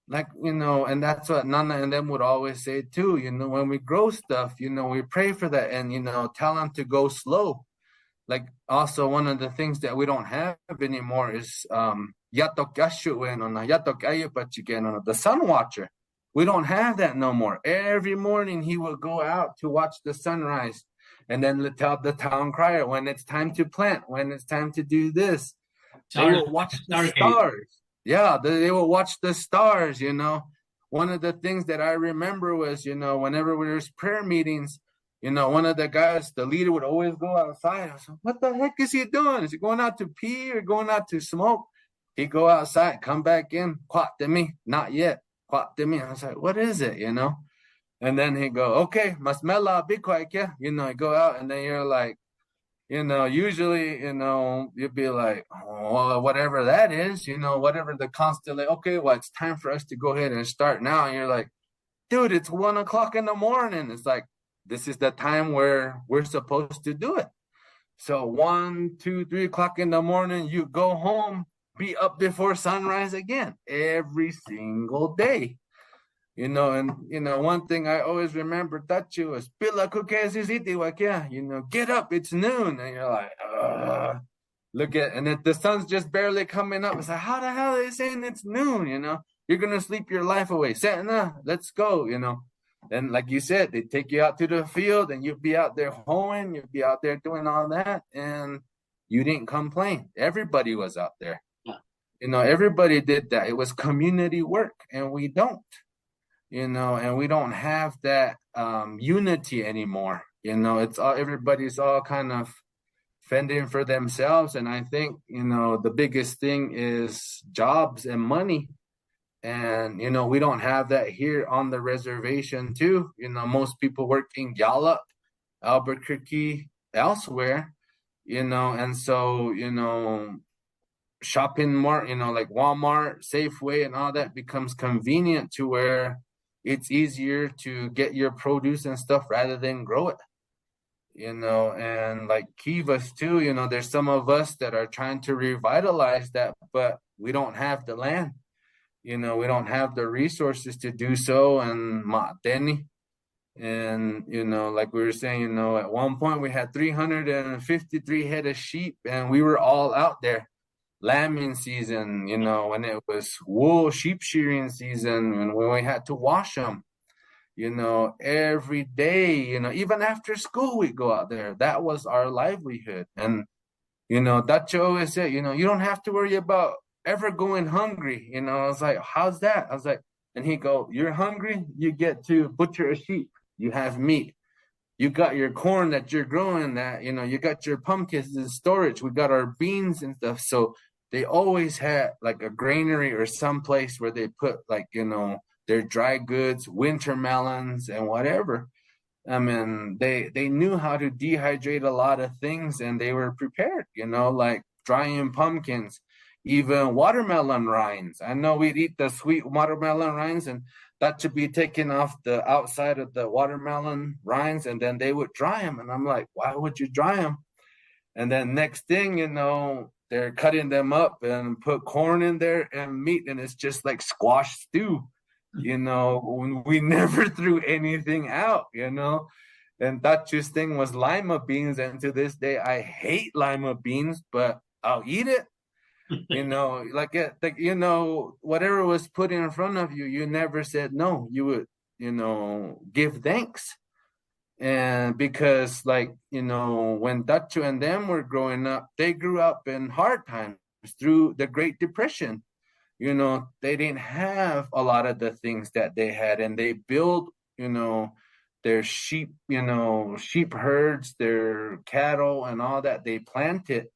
Like, and that's what Nana and them would always say too, when we grow stuff, we pray for that and, tell them to go slow. Like also one of the things that we don't have anymore is the sun watcher. We don't have that no more. Every morning he will go out to watch the sunrise and then tell the town crier when it's time to plant, when it's time to do this. They will watch the stars. Yeah, they will watch the stars, One of the things that I remember was, whenever there's prayer meetings, one of the guys, the leader would always go outside. I was like, what the heck is he doing? Is he going out to pee or going out to smoke? He'd go outside, come back in, me, not yet. Me. I was like, what is it, And then he'd go, okay, masmela, be quiet, yeah. You go out and then you're like, usually, you'd be like, oh, whatever that is, whatever the constellation. Okay, well, it's time for us to go ahead and start now. And you're like, dude, it's 1:00 in the morning. It's like, this is the time where we're supposed to do it. So 1, 2, 3 o'clock in the morning, you go home, be up before sunrise again every single day. And one thing I always remember that you was get up, it's noon. And you're like, look at, and if the sun's just barely coming up, it's like, how the hell are they saying it's noon? You're gonna sleep your life away. Setna, let's go, And like you said, they take you out to the field and you'd be out there hoeing, you'd be out there doing all that, and you didn't complain. Everybody was out there. Yeah. Everybody did that. It was community work, and we don't. And we don't have that unity anymore. It's all, everybody's all kind of fending for themselves. And I think, the biggest thing is jobs and money. And, we don't have that here on the reservation too. Most people work in Gallup, Albuquerque, elsewhere, and so, shopping mart, like Walmart, Safeway and all that becomes convenient to where it's easier to get your produce and stuff rather than grow it, and like Kivas too, there's some of us that are trying to revitalize that, but we don't have the land, we don't have the resources to do so. And Mateni, and, like we were saying, at one point we had 353 head of sheep and we were all out there. Lambing season, when it was wool sheep shearing season, and when we had to wash them, every day, even after school, we go out there. That was our livelihood. And, Dacho always said, you don't have to worry about ever going hungry? You know, I was like, how's that? I was like, and he go, you're hungry? You get to butcher a sheep. You have meat. You got your corn that you're growing that, you know, you got your pumpkins in storage. We got our beans and stuff. So they always had like a granary or some place where they put like, you know, their dry goods, winter melons and whatever. I mean, they knew how to dehydrate a lot of things and they were prepared, you know, like drying pumpkins, even watermelon rinds. I know we'd eat the sweet watermelon rinds and that should be taken off the outside of the watermelon rinds and then they would dry them. And I'm like, why would you dry them? And then next thing, you know, they're cutting them up and put corn in there and meat and it's just like squash stew. You know, we never threw anything out, you know. And Tachu's thing was lima beans, and to this day I hate lima beans, but I'll eat it. You know, like you know, whatever was put in front of you, you never said no. You would, you know, give thanks. And because like, you know, when Tachu and them were growing up, they grew up in hard times through the Great Depression. You know, they didn't have a lot of the things that they had, and they built, you know, their sheep, you know, sheep herds, their cattle and all that they planted,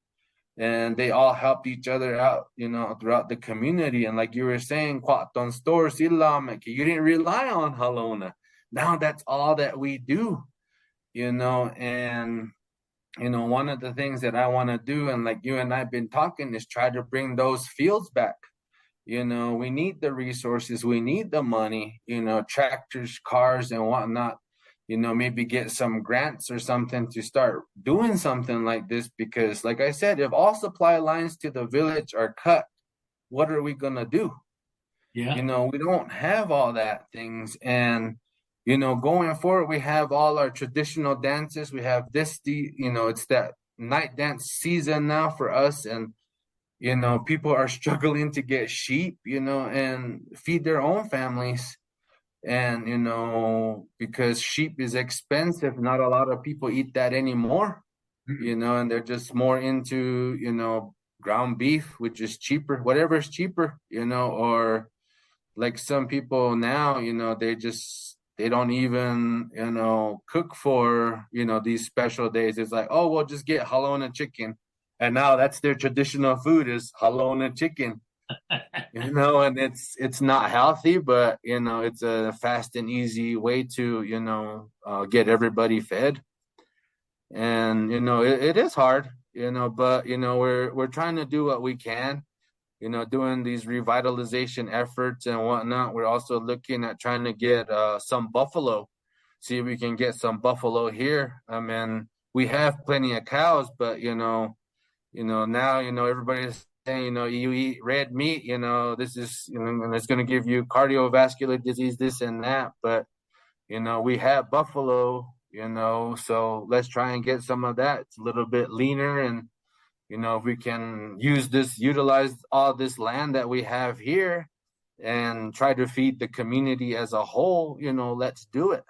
and they all helped each other out, you know, throughout the community. And like you were saying, Quaton store, Silamek, you didn't rely on Halona. Now that's all that we do, you know. And you know, one of the things that I want to do, and like you and I've been talking, is try to bring those fields back. You know, we need the resources, we need the money, you know, tractors, cars, and whatnot. You know, maybe get some grants or something to start doing something like this. Because, like I said, if all supply lines to the village are cut, what are we gonna do? Yeah. You know, we don't have all that things. And, you know, going forward, we have all our traditional dances. We have this, you know, it's that night dance season now for us. And, you know, people are struggling to get sheep, you know, and feed their own families. And, you know, because sheep is expensive, not a lot of people eat that anymore, you know, and they're just more into, you know, ground beef, which is cheaper, whatever's cheaper, you know, or like some people now, you know, they don't even, you know, cook for, you know, these special days. It's like, oh, we'll just get halona chicken. And now that's their traditional food is halona chicken, you know, and it's not healthy, but, you know, it's a fast and easy way to, you know, get everybody fed. And, you know, it is hard, you know, but, you know, we're trying to do what we can, you know, doing these revitalization efforts and whatnot. We're also looking at trying to get some buffalo, see if we can get some buffalo here. I mean, we have plenty of cows, but, you know, now, you know, everybody's saying, you know, you eat red meat, you know, this is, you know, and it's going to give you cardiovascular disease, this and that. But, you know, we have buffalo, you know, so let's try and get some of that. It's a little bit leaner. And, you know, if we can utilize all this land that we have here and try to feed the community as a whole, you know, let's do it.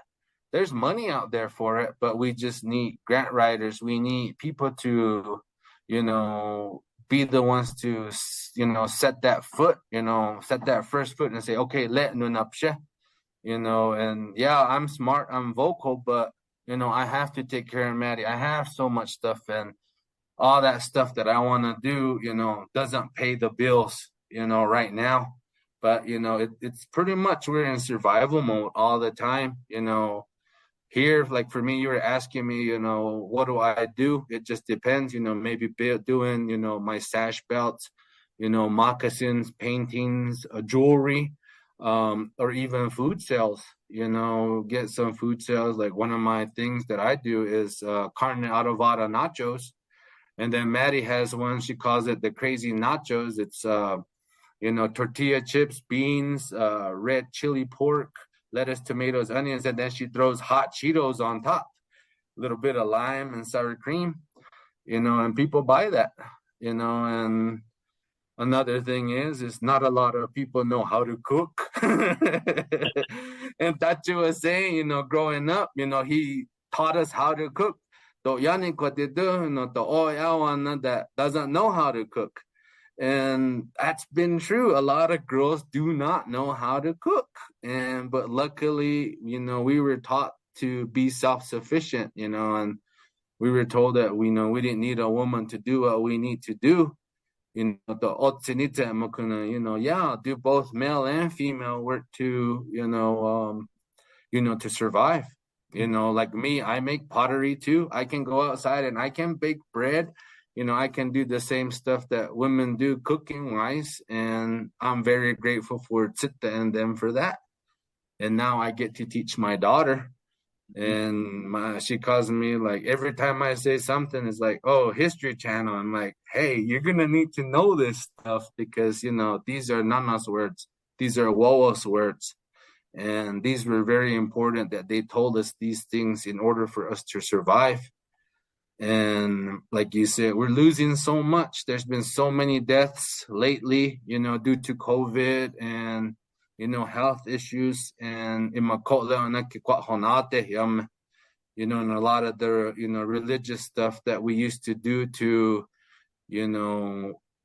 There's money out there for it, but we just need grant writers. We need people to, you know, be the ones to, you know, set that first foot and say, okay, let nunapshe, you know. And yeah, I'm smart, I'm vocal, but, you know, I have to take care of Maddie. I have so much stuff, and all that stuff that I want to do, you know, doesn't pay the bills, you know, right now. But, you know, it's pretty much we're in survival mode all the time, you know. Here, like for me, you were asking me, you know, what do I do? It just depends, you know, maybe doing, you know, my sash belts, you know, moccasins, paintings, jewelry, or even food sales, you know, get some food sales. Like one of my things that I do is carne adobada nachos. And then Maddie has one, she calls it the crazy nachos. It's, you know, tortilla chips, beans, red chili pork, lettuce, tomatoes, onions, and then she throws hot Cheetos on top, a little bit of lime and sour cream, you know, and people buy that, you know. And another thing is not a lot of people know how to cook. And Tachi was saying, you know, growing up, you know, he taught us how to cook. The Yannick, what they do, you know, the Oyawana that doesn't know how to cook. And that's been true. A lot of girls do not know how to cook. But luckily, we were taught to be self-sufficient, and we were told that we didn't need a woman to do what we need to do. The otsinita makuna, yeah, do both male and female work to, to survive. Like me, I make pottery too. I can go outside and I can bake bread. I can do the same stuff that women do cooking wise. And I'm very grateful for Tsitta and them for that. And now I get to teach my daughter. And she calls me, like, every time I say something, it's like, oh, History Channel. I'm like, hey, you're going to need to know this stuff because, these are Nana's words. These are Wowo's words. And these were very important that they told us these things in order for us to survive. And like you said, we're losing so much. There's been so many deaths lately, due to COVID and, health issues. And in and a lot of the, religious stuff that we used to do to,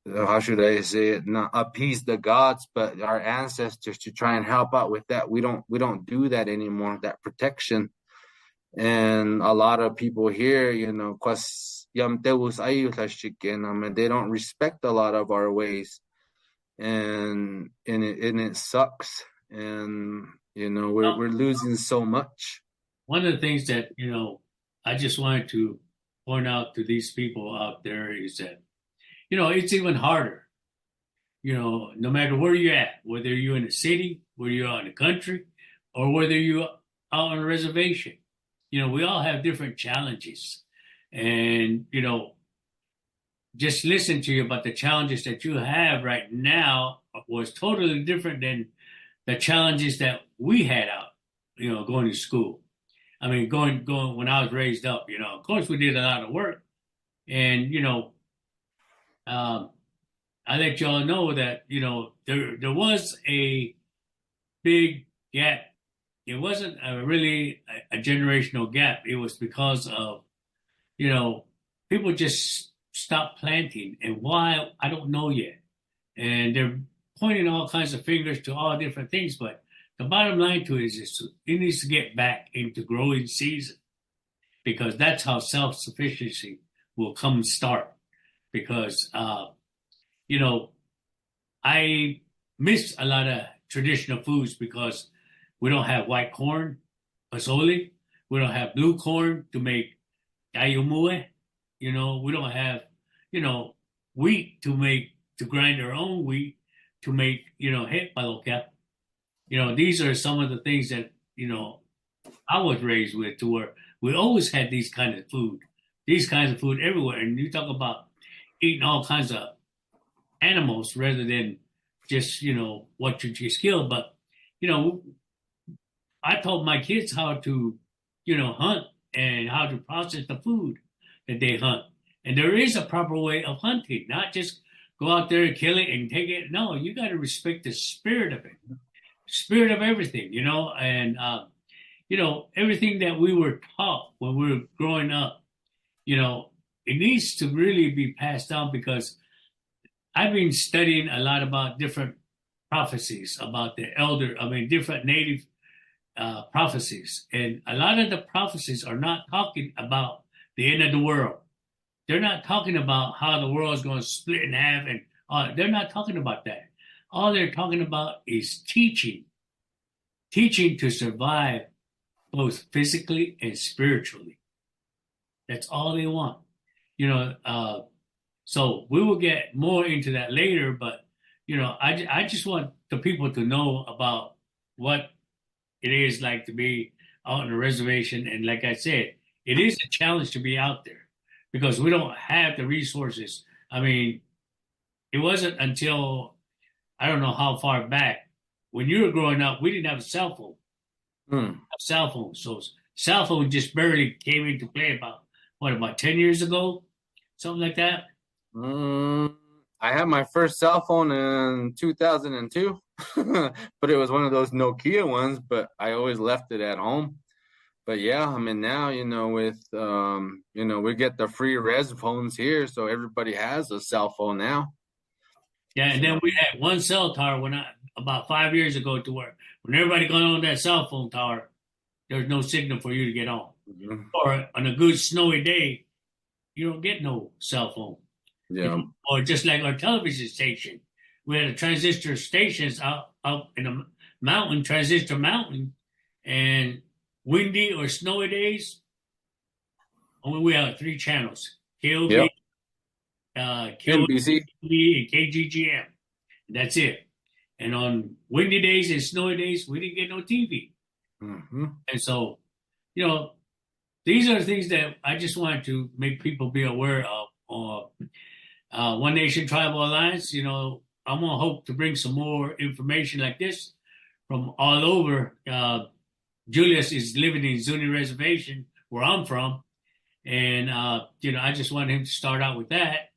how should I say it, not appease the gods, but our ancestors to try and help out with that. We don't do that anymore, that protection. And a lot of people here, they don't respect a lot of our ways. And it sucks. And, we're losing so much. One of the things that, I just wanted to point out to these people out there is that, it's even harder. No matter where you're at, whether you're in the city, whether you're out in the country, or whether you're out on a reservation, we all have different challenges. And, just listen to you about the challenges that you have right now was totally different than the challenges that we had out, going to school. I mean, going when I was raised up, of course we did a lot of work. And, I let y'all know that, there was a big gap. It wasn't really a generational gap. It was because of, people just stopped planting. And why, I don't know yet. And they're pointing all kinds of fingers to all different things. But the bottom line to it is it needs to get back into growing season because that's how self-sufficiency will come and start. Because, I miss a lot of traditional foods because we don't have white corn, pasoli. We don't have blue corn to make ayumue. We don't have, wheat to grind our own wheat to make, hepaloka. These are some of the things that, I was raised with to where we always had these kinds of food everywhere. And you talk about eating all kinds of animals rather than just, what you just killed. But, I taught my kids how to, hunt and how to process the food that they hunt. And there is a proper way of hunting, not just go out there and kill it and take it. No, you got to respect the spirit of it, spirit of everything, and, everything that we were taught when we were growing up, it needs to really be passed down because I've been studying a lot about different prophecies about different native prophecies. And a lot of the prophecies are not talking about the end of the world. They're not talking about how the world is going to split in half. And they're not talking about that. All they're talking about is teaching to survive both physically and spiritually. That's all they want. So we will get more into that later, but, I just want the people to know about what it is like to be out on a reservation. And like I said, it is a challenge to be out there because we don't have the resources. I mean, it wasn't until, I don't know how far back, when you were growing up, we didn't have a cell phone. Cell phone. So cell phone just barely came into play about 10 years ago? Something like that? I had my first cell phone in 2002, but it was one of those Nokia ones, but I always left it at home. But yeah, I mean, now, with, we get the free res phones here, so everybody has a cell phone now. Yeah, and then we had one cell tower about 5 years ago to where when everybody got on that cell phone tower, there's no signal for you to get on. Mhm. Or on a good snowy day, you don't get no cell phone. Yeah. Or just like our television station, we had a transistor stations out in a mountain, transistor mountain, and windy or snowy days, only we have 3 channels: KOB, Yep. NBC. KOB, and KGGM. That's it. And on windy days and snowy days, we didn't get no TV. Hmm. And so, you know, these are things that I just wanted to make people be aware of. One Nation Tribal Alliance, I'm going to hope to bring some more information like this from all over. Julius is living in Zuni Reservation, where I'm from. And, I just wanted him to start out with that.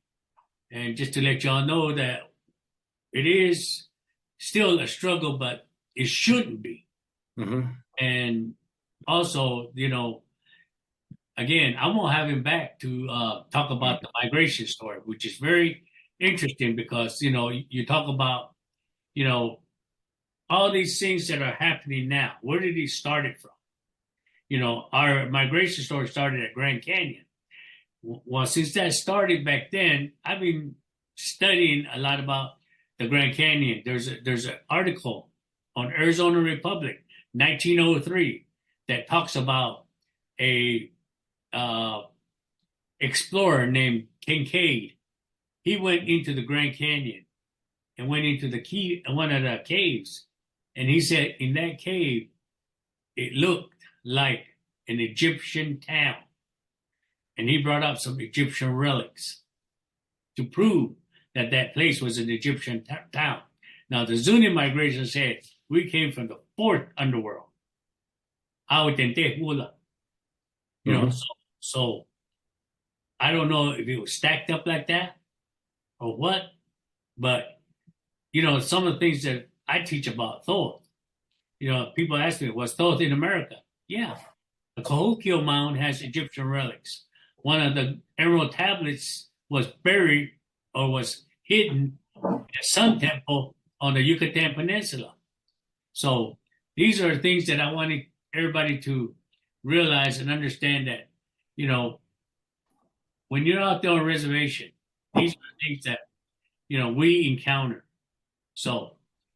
And just to let y'all know that it is still a struggle, but it shouldn't be. Hmm. And also, again, I'm gonna have him back to talk about the migration story, which is very interesting because you talk about you know all these things that are happening now. Where did he start it from? Our migration story started at Grand Canyon. Well, since that started back then, I've been studying a lot about the Grand Canyon. There's an article on Arizona Republic, 1903, that talks about a uh, explorer named Kincaid. He went into the Grand Canyon and went into one of the caves, and he said in that cave it looked like an Egyptian town, and he brought up some Egyptian relics to prove that that place was an Egyptian town. Now the Zuni migration said we came from the fourth underworld. Hmm. So I don't know if it was stacked up like that or what, but some of the things that I teach about Thoth, people ask me, was Thoth in America? Yeah. The Cahokia Mound has Egyptian relics. One of the emerald tablets was buried or was hidden in a sun temple on the Yucatan Peninsula. So these are things that I wanted everybody to realize and understand that, when you're out there on a reservation, these are things that, we encounter. So,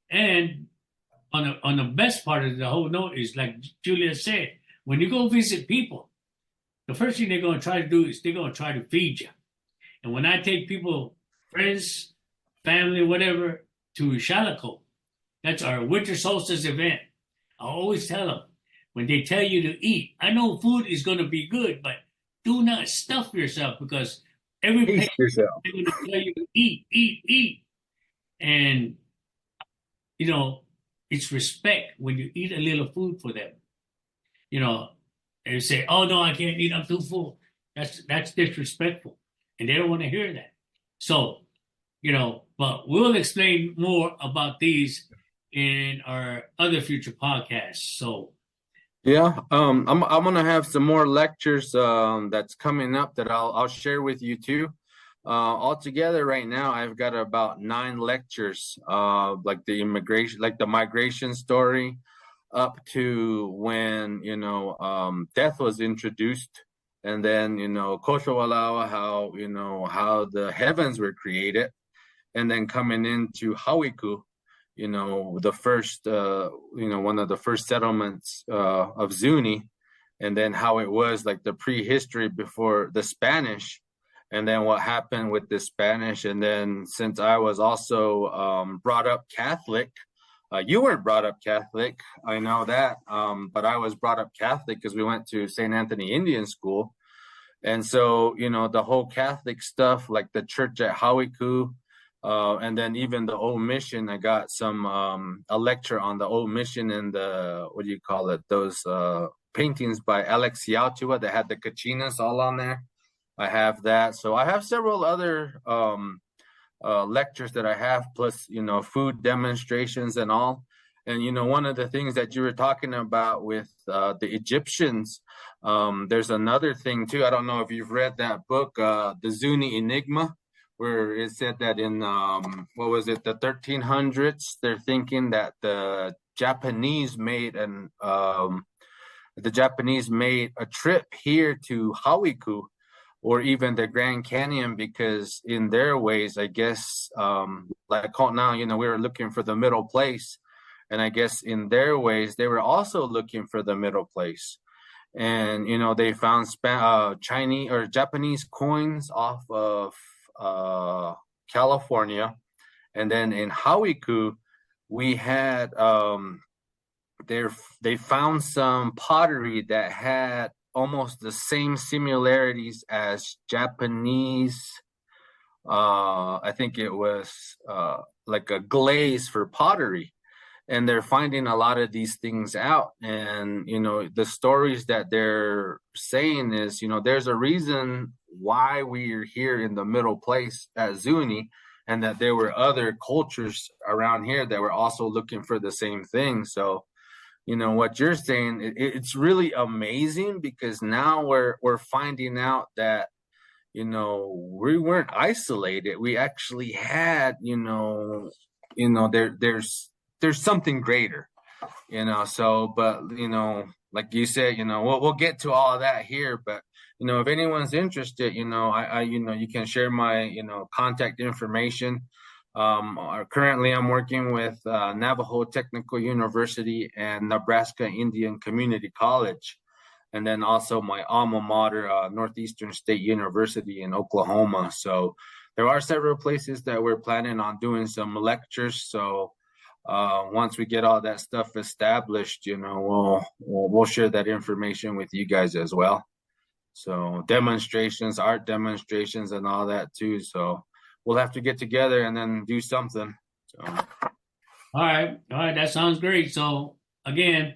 and on the best part of the whole note is like Julius said, when you go visit people, the first thing they're going to try to do is they're going to try to feed you. And when I take people, friends, family, whatever, to Shalako, that's our winter solstice event. I always tell them, when they tell you to eat, I know food is going to be good, but do not stuff yourself because every place Pace yourself. they're going to tell you to eat, eat, eat. And, it's respect when you eat a little food for them. They say, "Oh no, I can't eat. I'm too full." That's disrespectful, and they don't want to hear that. So, but we'll explain more about these in our other future podcasts. So, Yeah, I'm gonna have some more lectures that's coming up that I'll share with you too. Altogether, right now I've got about 9 lectures, like the migration story, up to when death was introduced, and then Koshawalawa, how the heavens were created, and then coming into Hawiku, the first, one of the first settlements of Zuni, and then how it was like the prehistory before the Spanish, and then what happened with the Spanish. And then since I was also brought up Catholic, you weren't brought up Catholic, I know that, but I was brought up Catholic because we went to St. Anthony Indian School. And so, the whole Catholic stuff, like the church at Hawiku, and then even the old mission, I got a lecture on the old mission and what do you call it? Those paintings by Alex Yautua that had the kachinas all on there. I have that. So I have several other lectures that I have, plus, food demonstrations and all. And, one of the things that you were talking about with the Egyptians, there's another thing too. I don't know if you've read that book, The Zuni Enigma, where it said that in what was it, the 1300s, they're thinking that the Japanese made a trip here to Hawiku or even the Grand Canyon, because in their ways, I guess, like now, we were looking for the middle place. And I guess in their ways, they were also looking for the middle place. And, they found Chinese or Japanese coins off of California. And then in Hawiku, we had, they found some pottery that had almost the same similarities as Japanese. I think it was like a glaze for pottery. And they're finding a lot of these things out. And, the stories that they're saying is, there's a reason why we're here in the middle place at Zuni, and that there were other cultures around here that were also looking for the same thing. So, what you're saying, it's really amazing, because now we're finding out that, we weren't isolated. We actually had, there's something greater, so, but, like you said, we'll get to all of that here, but, if anyone's interested, I you can share my, contact information. Currently I'm working with Navajo Technical University and Nebraska Indian Community College, and then also my alma mater, Northeastern State University in Oklahoma. So there are several places that we're planning on doing some lectures. So once we get all that stuff established, we'll share that information with you guys as well. So demonstrations, art demonstrations, and all that too. So we'll have to get together and then do something. So. All right, that sounds great. So again,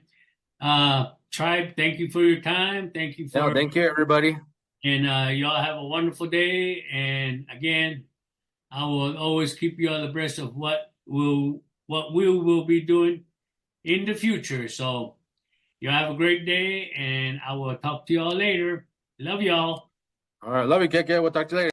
Tribe, thank you for your time. Thank you thank you, everybody. And y'all have a wonderful day. And again, I will always keep you all abreast of what we will be doing in the future. So y'all have a great day, and I will talk to y'all later. Love y'all. All right, love you, Keke. We'll talk to you later.